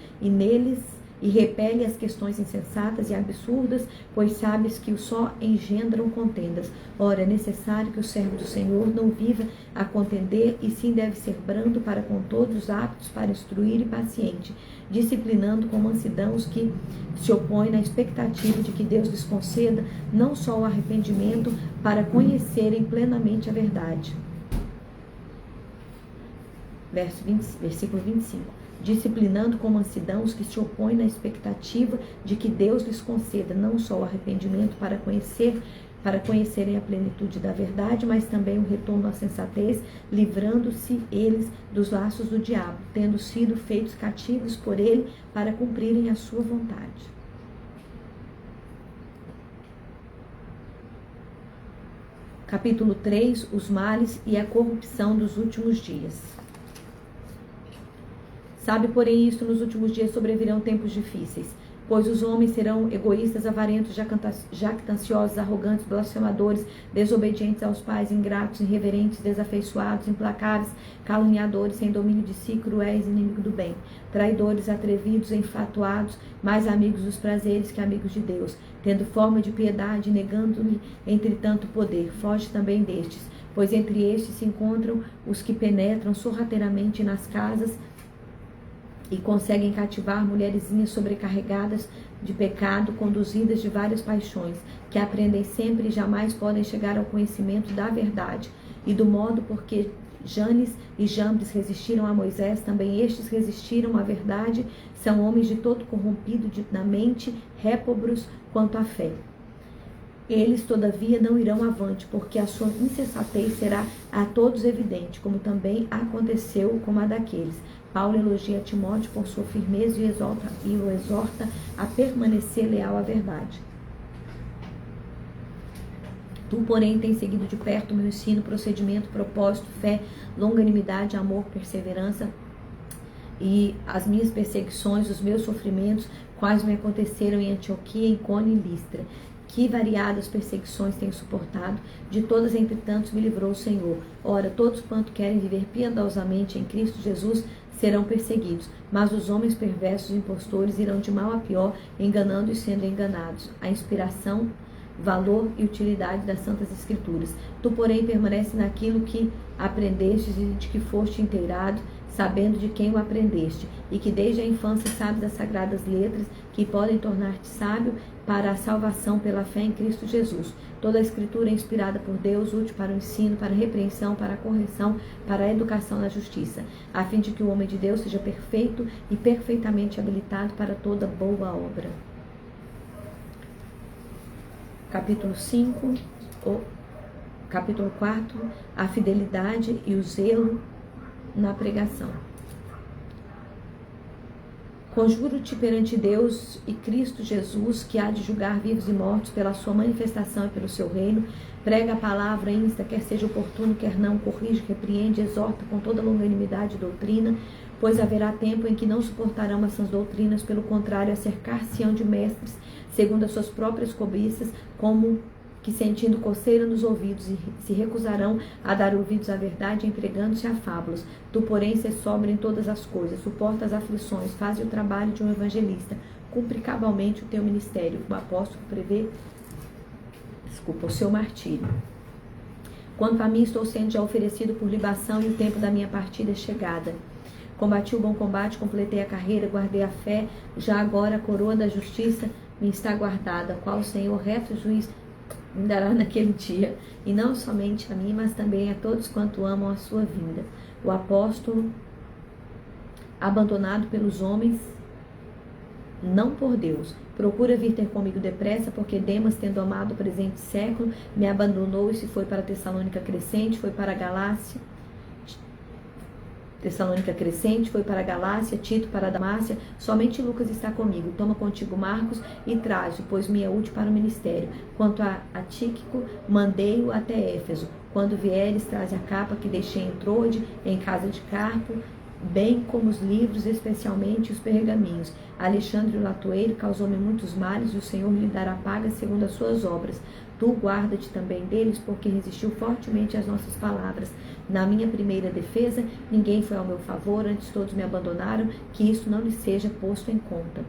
e repele as questões insensatas e absurdas, pois sabes que só engendram contendas. Ora, é necessário que o servo do Senhor não viva a contender, e sim deve ser brando para com todos, aptos para instruir e paciente, disciplinando com mansidão os que se opõem na expectativa de que Deus lhes conceda não só o arrependimento, para conhecerem plenamente a verdade. Versículo 25. Disciplinando com mansidão os que se opõem na expectativa de que Deus lhes conceda não só o arrependimento para conhecerem a plenitude da verdade, mas também o retorno à sensatez, livrando-se eles dos laços do diabo, tendo sido feitos cativos por ele para cumprirem a sua vontade. Capítulo 3, os males e a corrupção dos últimos dias. Sabe, porém, isto: nos últimos dias sobrevirão tempos difíceis, pois os homens serão egoístas, avarentos, jactanciosos, arrogantes, blasfemadores, desobedientes aos pais, ingratos, irreverentes, desafeiçoados, implacáveis, caluniadores, sem domínio de si, cruéis, inimigos do bem, traidores, atrevidos, enfatuados, mais amigos dos prazeres que amigos de Deus, tendo forma de piedade, negando-lhe, entretanto, poder. Foge também destes, pois entre estes se encontram os que penetram sorrateiramente nas casas e conseguem cativar mulherzinhas sobrecarregadas de pecado, conduzidas de várias paixões, que aprendem sempre e jamais podem chegar ao conhecimento da verdade. E do modo porque Janes e Jambres resistiram a Moisés, também estes resistiram à verdade, são homens de todo corrompido na mente, réprobos quanto à fé. Eles, todavia, não irão avante, porque a sua insensatez será a todos evidente, como também aconteceu com a daqueles. Paulo elogia Timóteo por sua firmeza e o exorta a permanecer leal à verdade. Tu, porém, tens seguido de perto o meu ensino, procedimento, propósito, fé, longanimidade, amor, perseverança e as minhas perseguições, os meus sofrimentos, quais me aconteceram em Antioquia, Icônio e Listra. Que variadas perseguições tenho suportado, de todas, entretanto, me livrou o Senhor. Ora, todos quanto querem viver piedosamente em Cristo Jesus serão perseguidos, mas os homens perversos e impostores irão de mal a pior, enganando e sendo enganados. A inspiração, valor e utilidade das Santas Escrituras. Tu, porém, permanece naquilo que aprendestes e de que foste inteirado, sabendo de quem o aprendeste, e que desde a infância sabes das sagradas letras, que podem tornar-te sábio para a salvação pela fé em Cristo Jesus. Toda a Escritura é inspirada por Deus, útil para o ensino, para a repreensão, para a correção, para a educação na justiça, a fim de que o homem de Deus seja perfeito e perfeitamente habilitado para toda boa obra. Capítulo 5, capítulo 4, a fidelidade e o zelo na pregação. Conjuro-te perante Deus e Cristo Jesus, que há de julgar vivos e mortos pela sua manifestação e pelo seu reino, prega a palavra, insta, quer seja oportuno, quer não, corrige, repreende, exorta com toda longanimidade e doutrina, pois haverá tempo em que não suportarão essas doutrinas, pelo contrário, acercar-se-ão de mestres, segundo as suas próprias cobiças, como que sentindo coceira nos ouvidos se recusarão a dar ouvidos à verdade, entregando-se a fábulas. Tu, porém, se sobra em todas as coisas, suporta as aflições, faz o trabalho de um evangelista, cumpre cabalmente o teu ministério. O apóstolo prevê, o seu martírio. Quanto a mim, estou sendo já oferecido por libação e o tempo da minha partida é chegada. Combati o bom combate, completei a carreira, guardei a fé, já agora a coroa da justiça me está guardada, qual o Senhor, reto juiz, me dará naquele dia, e não somente a mim, mas também a todos quanto amam a sua vinda. O apóstolo, abandonado pelos homens, não por Deus, procura vir ter comigo depressa, porque Demas, tendo amado o presente século, me abandonou e se foi para Tessalônica Crescente, foi para a Galácia, Tito para a Damácia, somente Lucas está comigo. Toma contigo Marcos e traz-o, pois me é útil para o ministério. Quanto a Tíquico, mandei-o até Éfeso. Quando vieres, traz a capa que deixei em Trode, em casa de Carpo, bem como os livros, especialmente os pergaminhos. Alexandre o latoeiro causou-me muitos males, e o Senhor lhe dará paga segundo as suas obras. Tu guarda-te também deles, porque resistiu fortemente às nossas palavras. Na minha primeira defesa, ninguém foi ao meu favor, antes todos me abandonaram, que isso não lhe seja posto em conta.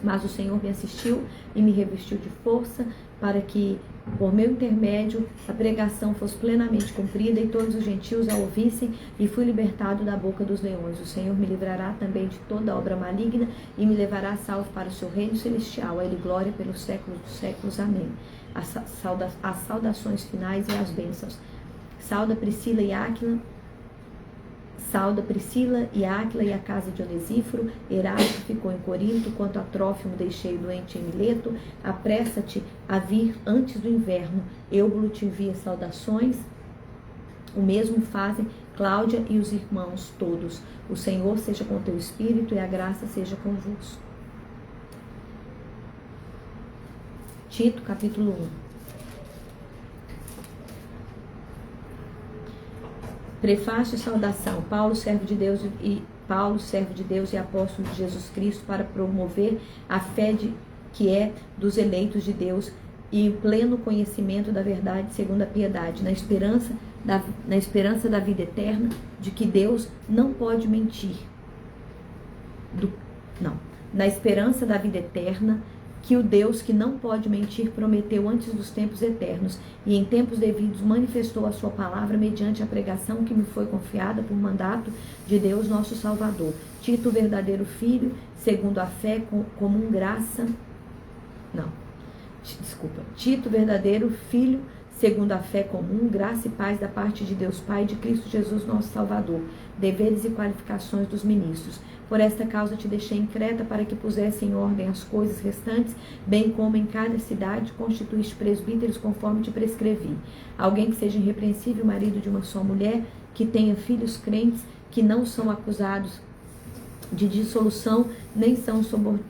Mas o Senhor me assistiu e me revestiu de força, para que, por meu intermédio, a pregação fosse plenamente cumprida e todos os gentios a ouvissem, e fui libertado da boca dos leões. O Senhor me livrará também de toda obra maligna e me levará salvo para o seu reino celestial. A Ele glória pelos séculos dos séculos. Amém. As saudações finais e as bênçãos. Sauda Priscila e Áquila e a casa de Onesíforo. Erasto ficou em Corinto, quanto a Trófimo deixei doente em Mileto. Apressa-te a vir antes do inverno. Eubulo te envia saudações. O mesmo fazem Cláudia e os irmãos todos. O Senhor seja com teu espírito e a graça seja convosco. Tito, capítulo 1. Prefácio e saudação. Paulo, servo de Deus e apóstolo de Jesus Cristo, para promover a fé que é dos eleitos de Deus e o pleno conhecimento da verdade segundo a piedade, na esperança da vida eterna, de que Deus não pode mentir. Na esperança da vida eterna, que o Deus que não pode mentir prometeu antes dos tempos eternos, e em tempos devidos manifestou a sua palavra mediante a pregação que me foi confiada por mandato de Deus nosso Salvador. Tito, verdadeiro filho, segundo a fé, Tito, verdadeiro filho, segundo a fé comum, graça e paz da parte de Deus Pai e de Cristo Jesus nosso Salvador. Deveres e qualificações dos ministros. Por esta causa te deixei em Creta, para que pusesse em ordem as coisas restantes, bem como em cada cidade constituíste presbíteros conforme te prescrevi. Alguém que seja irrepreensível, marido de uma só mulher, que tenha filhos crentes, que não são acusados de dissolução, nem são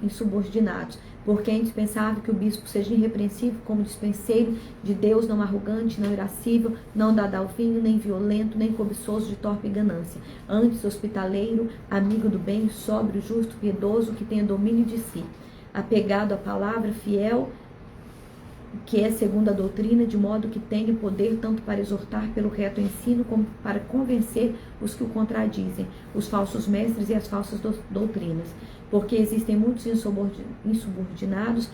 insubordinados. Porque é indispensável que o bispo seja irrepreensível como dispenseiro de Deus, não arrogante, não irascível, não dado ao vinho, nem violento, nem cobiçoso de torpe ganância. Antes, hospitaleiro, amigo do bem, sóbrio, justo, piedoso, que tenha domínio de si. Apegado à palavra, fiel, que é segundo a doutrina, de modo que tenha poder tanto para exortar pelo reto ensino, como para convencer os que o contradizem, os falsos mestres e as falsas doutrinas. Porque existem muitos insubordinados,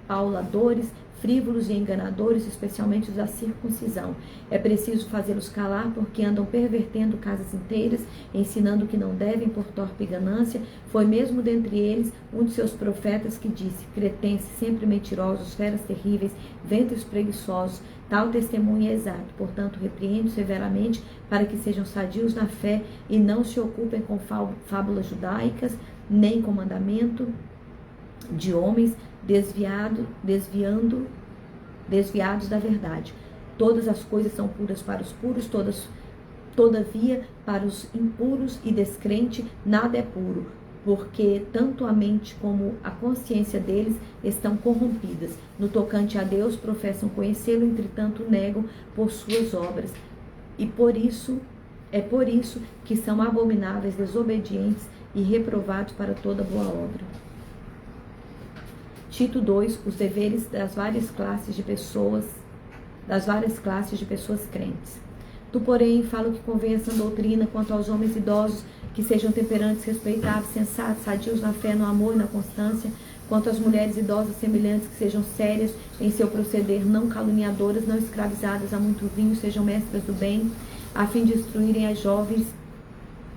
pauladores, frívolos e enganadores, especialmente os da circuncisão. É preciso fazê-los calar, porque andam pervertendo casas inteiras, ensinando que não devem por torpe ganância. Foi mesmo dentre eles um de seus profetas que disse: cretenses, sempre mentirosos, feras terríveis, ventres preguiçosos. Tal testemunho é exato. Portanto, repreendo severamente, para que sejam sadios na fé e não se ocupem com fábulas judaicas, nem com mandamento de homens desviados da verdade. Todas as coisas são puras para os puros, todavia para os impuros e descrente nada é puro, porque tanto a mente como a consciência deles estão corrompidas. No tocante a Deus, professam conhecê-lo, entretanto negam por suas obras. E por isso que são abomináveis, desobedientes e reprovados para toda boa obra. Tito 2, os deveres das várias classes de pessoas crentes. Tu, porém, fala o que convém a sã doutrina quanto aos homens idosos, que sejam temperantes, respeitados, sensatos, sadios na fé, no amor e na constância. Quanto às mulheres idosas semelhantes, que sejam sérias em seu proceder, não caluniadoras, não escravizadas a muito vinho, sejam mestras do bem, a fim de instruírem as jovens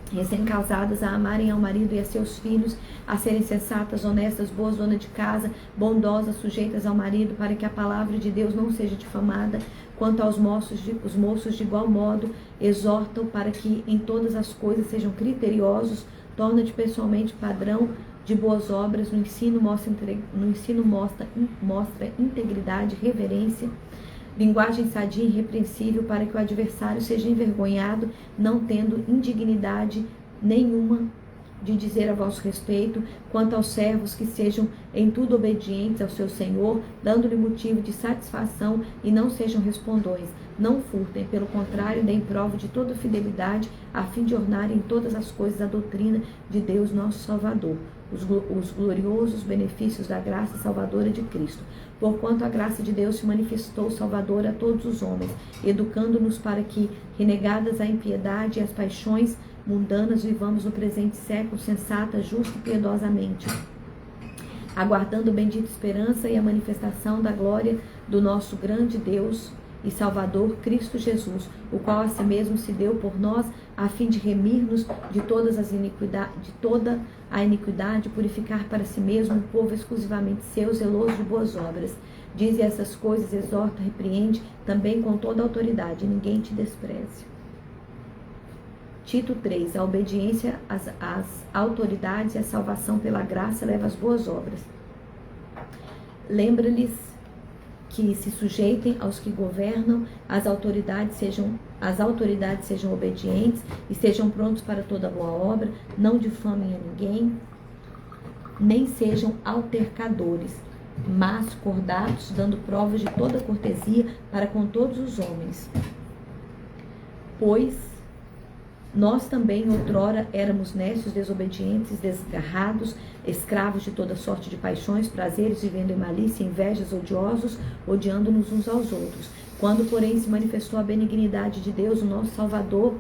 recém-casadas a amarem ao marido e a seus filhos, a serem sensatas, honestas, boas donas de casa, bondosas, sujeitas ao marido, para que a palavra de Deus não seja difamada. Quanto aos moços, os moços de igual modo exortam para que em todas as coisas sejam criteriosos, torna-te pessoalmente padrão de boas obras, no ensino mostra integridade, reverência, linguagem sadia e irrepreensível, para que o adversário seja envergonhado, não tendo indignidade nenhuma de dizer a vosso respeito. Quanto aos servos, que sejam em tudo obedientes ao seu Senhor, dando-lhe motivo de satisfação e não sejam respondões. Não furtem, pelo contrário, deem prova de toda fidelidade, a fim de ornarem em todas as coisas a doutrina de Deus nosso Salvador, os gloriosos benefícios da graça salvadora de Cristo. Porquanto a graça de Deus se manifestou salvadora a todos os homens, educando-nos para que, renegadas a impiedade e as paixões mundanas, vivamos no presente século sensata, justa e piedosamente, aguardando bendita esperança e a manifestação da glória do nosso grande Deus e Salvador Cristo Jesus, o qual a si mesmo se deu por nós, a fim de remir-nos de toda a iniquidade, purificar para si mesmo um povo exclusivamente seu, zeloso de boas obras. Dize essas coisas, exorta, repreende, também com toda a autoridade, ninguém te despreze. Tito 3, a obediência às autoridades e a salvação pela graça leva às boas obras. Lembra-lhes que se sujeitem aos que governam, as autoridades sejam obedientes, estejam prontos para toda boa obra, não difamem a ninguém, nem sejam altercadores, mas cordatos, dando provas de toda cortesia para com todos os homens. Pois nós também outrora éramos nécios, desobedientes, desgarrados, escravos de toda sorte de paixões, prazeres, vivendo em malícia, invejas, odiosos, odiando-nos uns aos outros. Quando, porém, se manifestou a benignidade de Deus, o nosso Salvador,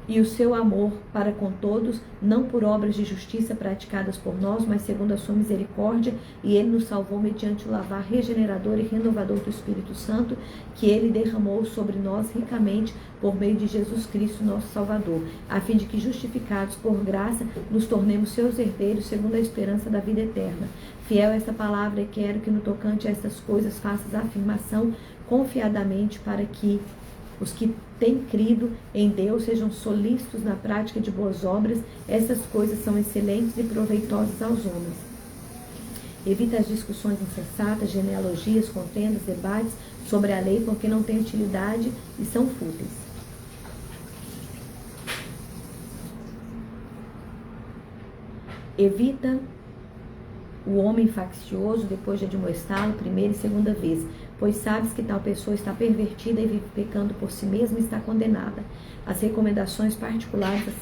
e o seu amor para com todos, não por obras de justiça praticadas por nós, mas segundo a sua misericórdia, e ele nos salvou mediante o lavar regenerador e renovador do Espírito Santo, que ele derramou sobre nós ricamente por meio de Jesus Cristo, nosso Salvador, a fim de que, justificados por graça, nos tornemos seus herdeiros segundo a esperança da vida eterna. Fiel esta palavra, e quero que no tocante a estas coisas faças a afirmação confiadamente, para que os que têm crido em Deus sejam solícitos na prática de boas obras. Essas coisas são excelentes e proveitosas aos homens. Evita as discussões insensatas, genealogias, contendas, debates sobre a lei, porque não têm utilidade e são fúteis. Evita o homem faccioso, depois de admoestá-lo primeira e segunda vez, pois sabes que tal pessoa está pervertida e vive pecando por si mesma e está condenada. As recomendações particulares,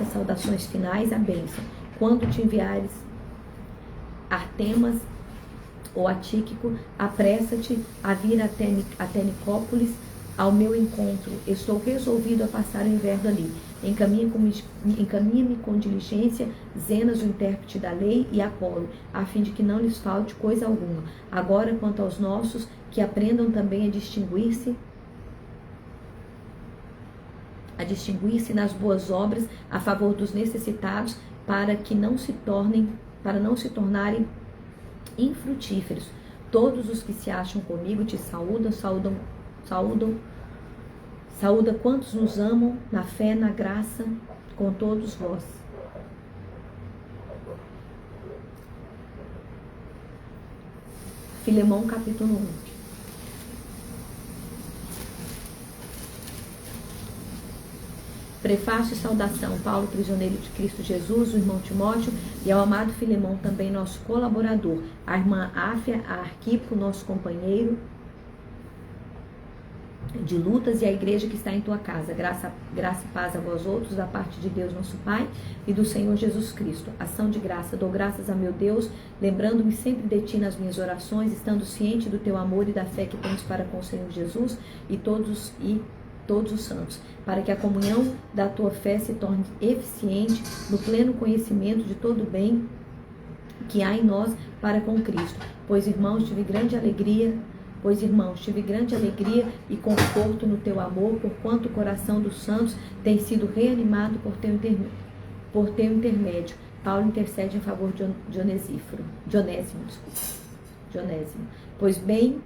as saudações finais, a bênção. Quando te enviares Artemas ou a Tíquico, apressa-te a vir até Nicópolis ao meu encontro. Estou resolvido a passar o inverno ali. Encaminha-me com diligência Zenas, o intérprete da lei, e Apolo, a fim de que não lhes falte coisa alguma. Agora, quanto aos nossos, que aprendam também a distinguir-se nas boas obras a favor dos necessitados, para não se tornarem infrutíferos. Todos os que se acham comigo te saúda quantos nos amam na fé, na graça, com todos vós. Filemão, capítulo 1. Prefácio e saudação. Paulo, prisioneiro de Cristo Jesus, o irmão Timóteo e ao amado Filemão, também nosso colaborador, a irmã Áfia, a Arquipo, nosso companheiro, de lutas, e a igreja que está em tua casa. Graça e paz a vós outros, da parte de Deus nosso Pai e do Senhor Jesus Cristo. Ação de graça. Dou graças a meu Deus, lembrando-me sempre de ti nas minhas orações, estando ciente do teu amor e da fé que tens para com o Senhor Jesus e todos os santos, para que a comunhão da tua fé se torne eficiente no pleno conhecimento de todo o bem que há em nós para com Cristo. Pois, irmãos, tive grande alegria e conforto no teu amor, porquanto o coração dos santos tem sido reanimado por teu intermédio. Paulo intercede em favor de Dionésimo. Pois bem,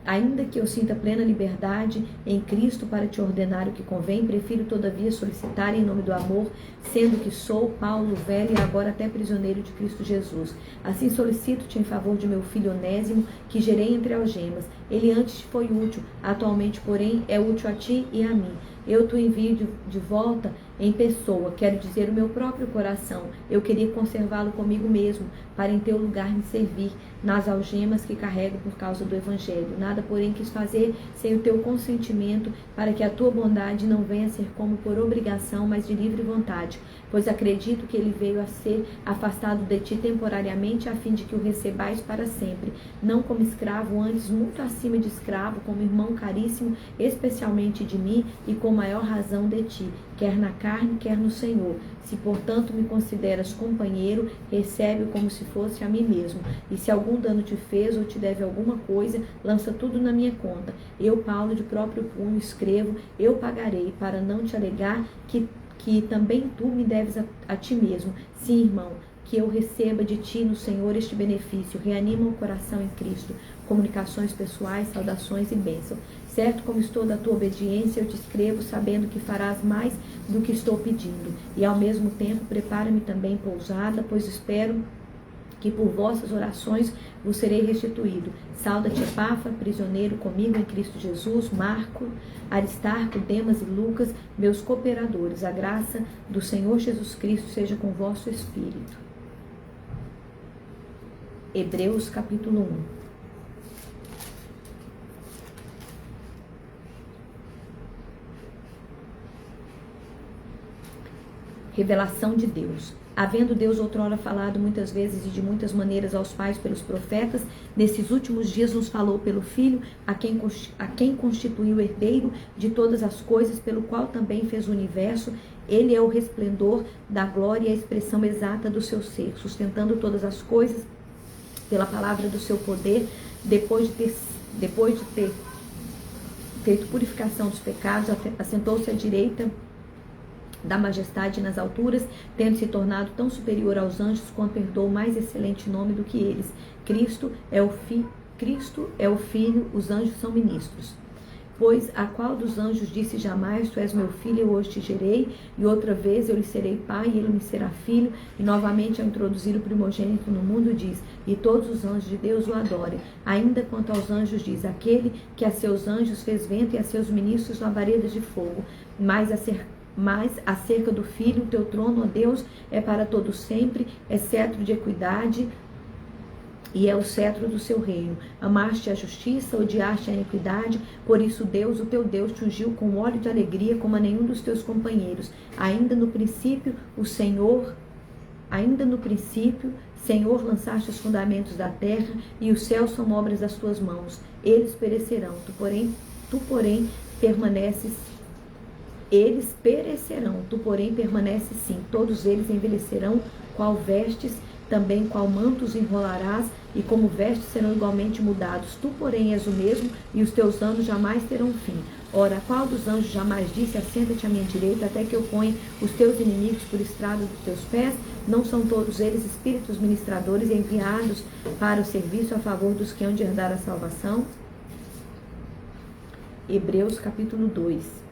ainda que eu sinta plena liberdade em Cristo para te ordenar o que convém, prefiro todavia solicitar em nome do amor, sendo que sou Paulo velho e agora até prisioneiro de Cristo Jesus. Assim solicito-te em favor de meu filho Onésimo, que gerei entre algemas. Ele antes foi útil, atualmente, porém, é útil a ti e a mim. Eu te envio de volta em pessoa, quero dizer, o meu próprio coração. Eu queria conservá-lo comigo mesmo, para em teu lugar me servir nas algemas que carrego por causa do Evangelho. Nada, porém, quis fazer sem o teu consentimento, para que a tua bondade não venha a ser como por obrigação, mas de livre vontade. Pois acredito que ele veio a ser afastado de ti temporariamente, a fim de que o recebais para sempre, não como escravo, antes muito acima de escravo, como irmão caríssimo, especialmente de mim, e com maior razão de ti, quer na carne, quer no Senhor. Se, portanto, me consideras companheiro, recebe-o como se fosse a mim mesmo. E se algum dano te fez ou te deve alguma coisa, lança tudo na minha conta. Eu, Paulo, de próprio punho, escrevo, eu pagarei, para não te alegar que também tu me deves a ti mesmo. Sim, irmão, que eu receba de ti no Senhor este benefício. Reanima o coração em Cristo. Comunicações pessoais, saudações e bênção. Certo como estou da tua obediência, eu te escrevo, sabendo que farás mais do que estou pedindo. E ao mesmo tempo, prepara-me também pousada, pois espero que por vossas orações vos serei restituído. Sauda-te, Epafra, prisioneiro comigo em Cristo Jesus, Marco, Aristarco, Demas e Lucas, meus cooperadores. A graça do Senhor Jesus Cristo seja com vosso espírito. Hebreus capítulo 1. Revelação de Deus. Havendo Deus outrora falado muitas vezes e de muitas maneiras aos pais pelos profetas, nesses últimos dias nos falou pelo Filho, a quem constituiu herdeiro de todas as coisas, pelo qual também fez o universo. Ele é o resplendor da glória e a expressão exata do seu ser, sustentando todas as coisas pela palavra do seu poder, depois de ter feito purificação dos pecados, assentou-se à direita da majestade nas alturas, tendo se tornado tão superior aos anjos quanto herdou mais excelente nome do que eles. Cristo é o Filho, os anjos são ministros. Pois a qual dos anjos disse jamais, tu és meu filho, eu hoje te gerei, e outra vez eu lhe serei pai, e ele me será filho, e novamente ao introduzir o primogênito no mundo diz, e todos os anjos de Deus o adorem. Ainda quanto aos anjos diz, aquele que a seus anjos fez vento e a seus ministros labaredas de fogo, mas acerca do Filho, o teu trono, ó Deus, é para todo sempre, é cetro de equidade e é o cetro do seu reino. Amaste a justiça, odiaste a iniquidade, por isso Deus, o teu Deus, te ungiu com óleo de alegria como a nenhum dos teus companheiros. Ainda no princípio, Senhor, lançaste os fundamentos da terra e os céus são obras das tuas mãos. Eles perecerão, tu porém permaneces. Eles perecerão, tu porém permaneces sim. Todos eles envelhecerão, qual vestes, também qual mantos enrolarás, e como vestes serão igualmente mudados. Tu porém és o mesmo, e os teus anos jamais terão fim. Ora, qual dos anjos jamais disse, assenta-te à minha direita, até que eu ponha os teus inimigos por estrado dos teus pés? Não são todos eles espíritos ministradores enviados para o serviço a favor dos que hão de herdar a salvação? Hebreus capítulo 2.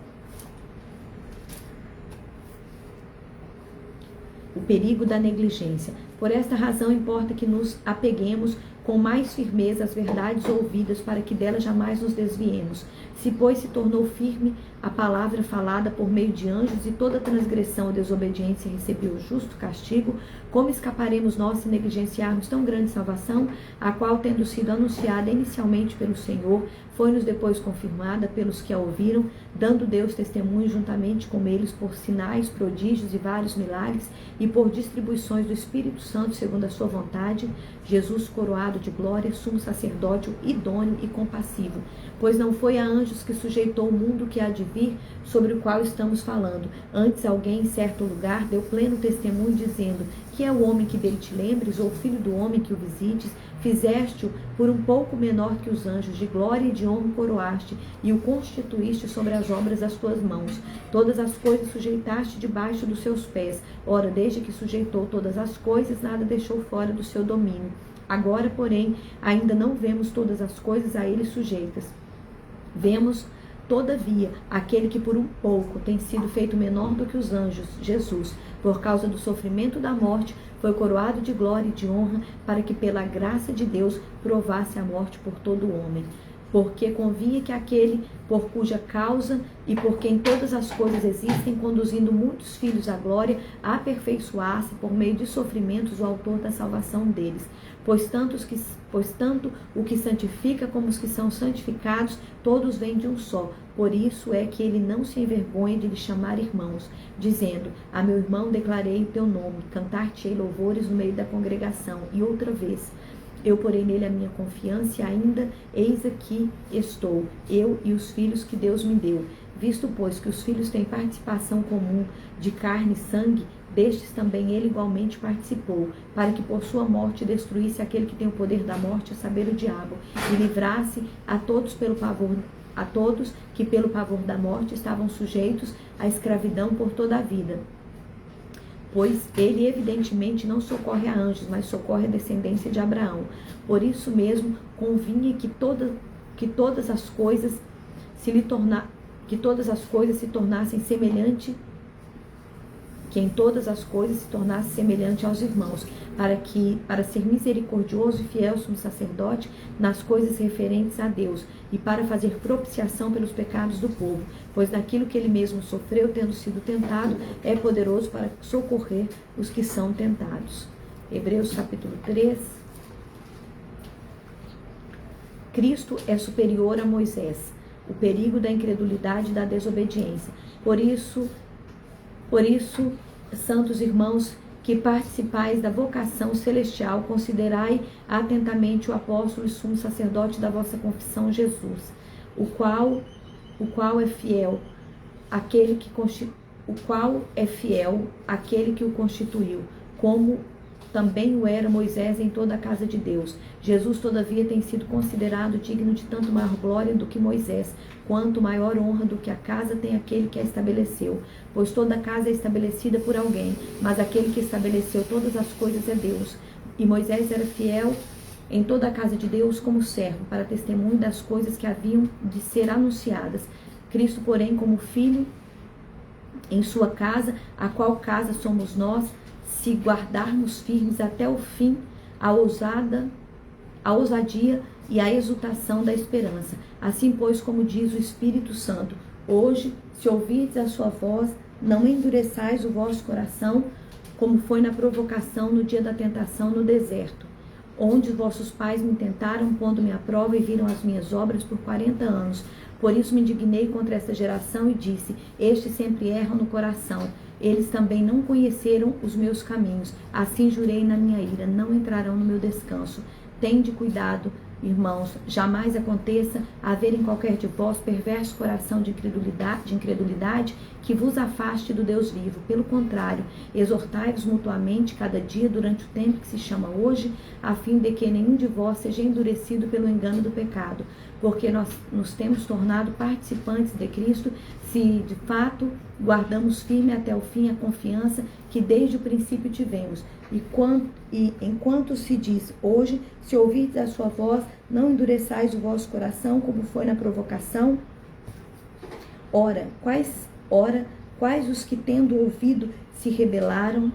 O perigo da negligência. Por esta razão importa que nos apeguemos com mais firmeza as verdades ouvidas, para que delas jamais nos desviemos. Se, pois, se tornou firme a palavra falada por meio de anjos, e toda transgressão ou desobediência recebeu o justo castigo, como escaparemos nós se negligenciarmos tão grande salvação, a qual, tendo sido anunciada inicialmente pelo Senhor, foi-nos depois confirmada pelos que a ouviram, dando Deus testemunho juntamente com eles por sinais, prodígios e vários milagres, e por distribuições do Espírito Santo segundo a sua vontade, Jesus coroado de glória, sumo sacerdote idôneo e compassivo, pois não foi a anjos que sujeitou o mundo que há de vir, sobre o qual estamos falando. Antes alguém em certo lugar deu pleno testemunho, dizendo: que é o homem que dele te lembres, ou o filho do homem que o visites? Fizeste-o por um pouco menor que os anjos, de glória e de honra o coroaste, e o constituíste sobre as obras das tuas mãos. Todas as coisas sujeitaste debaixo dos seus pés. Ora, desde que sujeitou todas as coisas, nada deixou fora do seu domínio. Agora, porém, ainda não vemos todas as coisas a ele sujeitas. Vemos, todavia, aquele que por um pouco tem sido feito menor do que os anjos, Jesus, por causa do sofrimento da morte, foi coroado de glória e de honra, para que pela graça de Deus provasse a morte por todo o homem. Porque convinha que aquele, por cuja causa e por quem todas as coisas existem, conduzindo muitos filhos à glória, aperfeiçoasse por meio de sofrimentos o autor da salvação deles. Pois tanto o que santifica como os que são santificados, todos vêm de um só. Por isso é que ele não se envergonha de lhe chamar irmãos, dizendo: a meu irmão declarei o teu nome, cantar-te-ei louvores no meio da congregação. E outra vez: eu porei nele a minha confiança, e ainda eis aqui estou, eu e os filhos que Deus me deu. Visto, pois, que os filhos têm participação comum de carne e sangue, destes também ele igualmente participou, para que por sua morte destruísse aquele que tem o poder da morte, a saber, o diabo, e livrasse a todos que pelo pavor da morte estavam sujeitos à escravidão por toda a vida. Pois ele evidentemente não socorre a anjos, mas socorre a descendência de Abraão. Por isso mesmo convinha que todas as coisas se tornassem semelhante, que em todas as coisas se tornasse semelhante aos irmãos, para ser misericordioso e fiel sumo sacerdote nas coisas referentes a Deus, e para fazer propiciação pelos pecados do povo, pois naquilo que ele mesmo sofreu, tendo sido tentado, é poderoso para socorrer os que são tentados. Hebreus capítulo 3. Cristo é superior a Moisés. O perigo da incredulidade e da desobediência. Por isso, santos irmãos, que participais da vocação celestial, considerai atentamente o apóstolo e sumo sacerdote da vossa confissão, Jesus, o qual é fiel aquele que o constituiu, como também o era Moisés em toda a casa de Deus. Jesus, todavia, tem sido considerado digno de tanto maior glória do que Moisés, quanto maior honra do que a casa tem aquele que a estabeleceu. Pois toda casa é estabelecida por alguém, mas aquele que estabeleceu todas as coisas é Deus. E Moisés era fiel em toda a casa de Deus como servo, para testemunho das coisas que haviam de ser anunciadas. Cristo, porém, como filho em sua casa, a qual casa somos nós, se guardarmos firmes até o fim a ousadia e a exultação da esperança. Assim, pois, como diz o Espírito Santo: hoje, se ouvirdes a sua voz, não endureçais o vosso coração, como foi na provocação no dia da tentação no deserto, onde vossos pais me tentaram, pondo-me à prova, e viram as minhas obras por 40 anos. Por isso me indignei contra esta geração e disse: estes sempre erram no coração. Eles também não conheceram os meus caminhos. Assim jurei na minha ira: não entrarão no meu descanso. Tende cuidado, irmãos, jamais aconteça haver em qualquer de vós perverso coração de incredulidade que vos afaste do Deus vivo. Pelo contrário, exortai-vos mutuamente cada dia durante o tempo que se chama hoje, a fim de que nenhum de vós seja endurecido pelo engano do pecado, porque nós nos temos tornado participantes de Cristo, se de fato guardamos firme até o fim a confiança que desde o princípio tivemos. E enquanto se diz hoje, se ouvirdes a sua voz, não endureçais o vosso coração, como foi na provocação. Ora, quais os que tendo ouvido se rebelaram?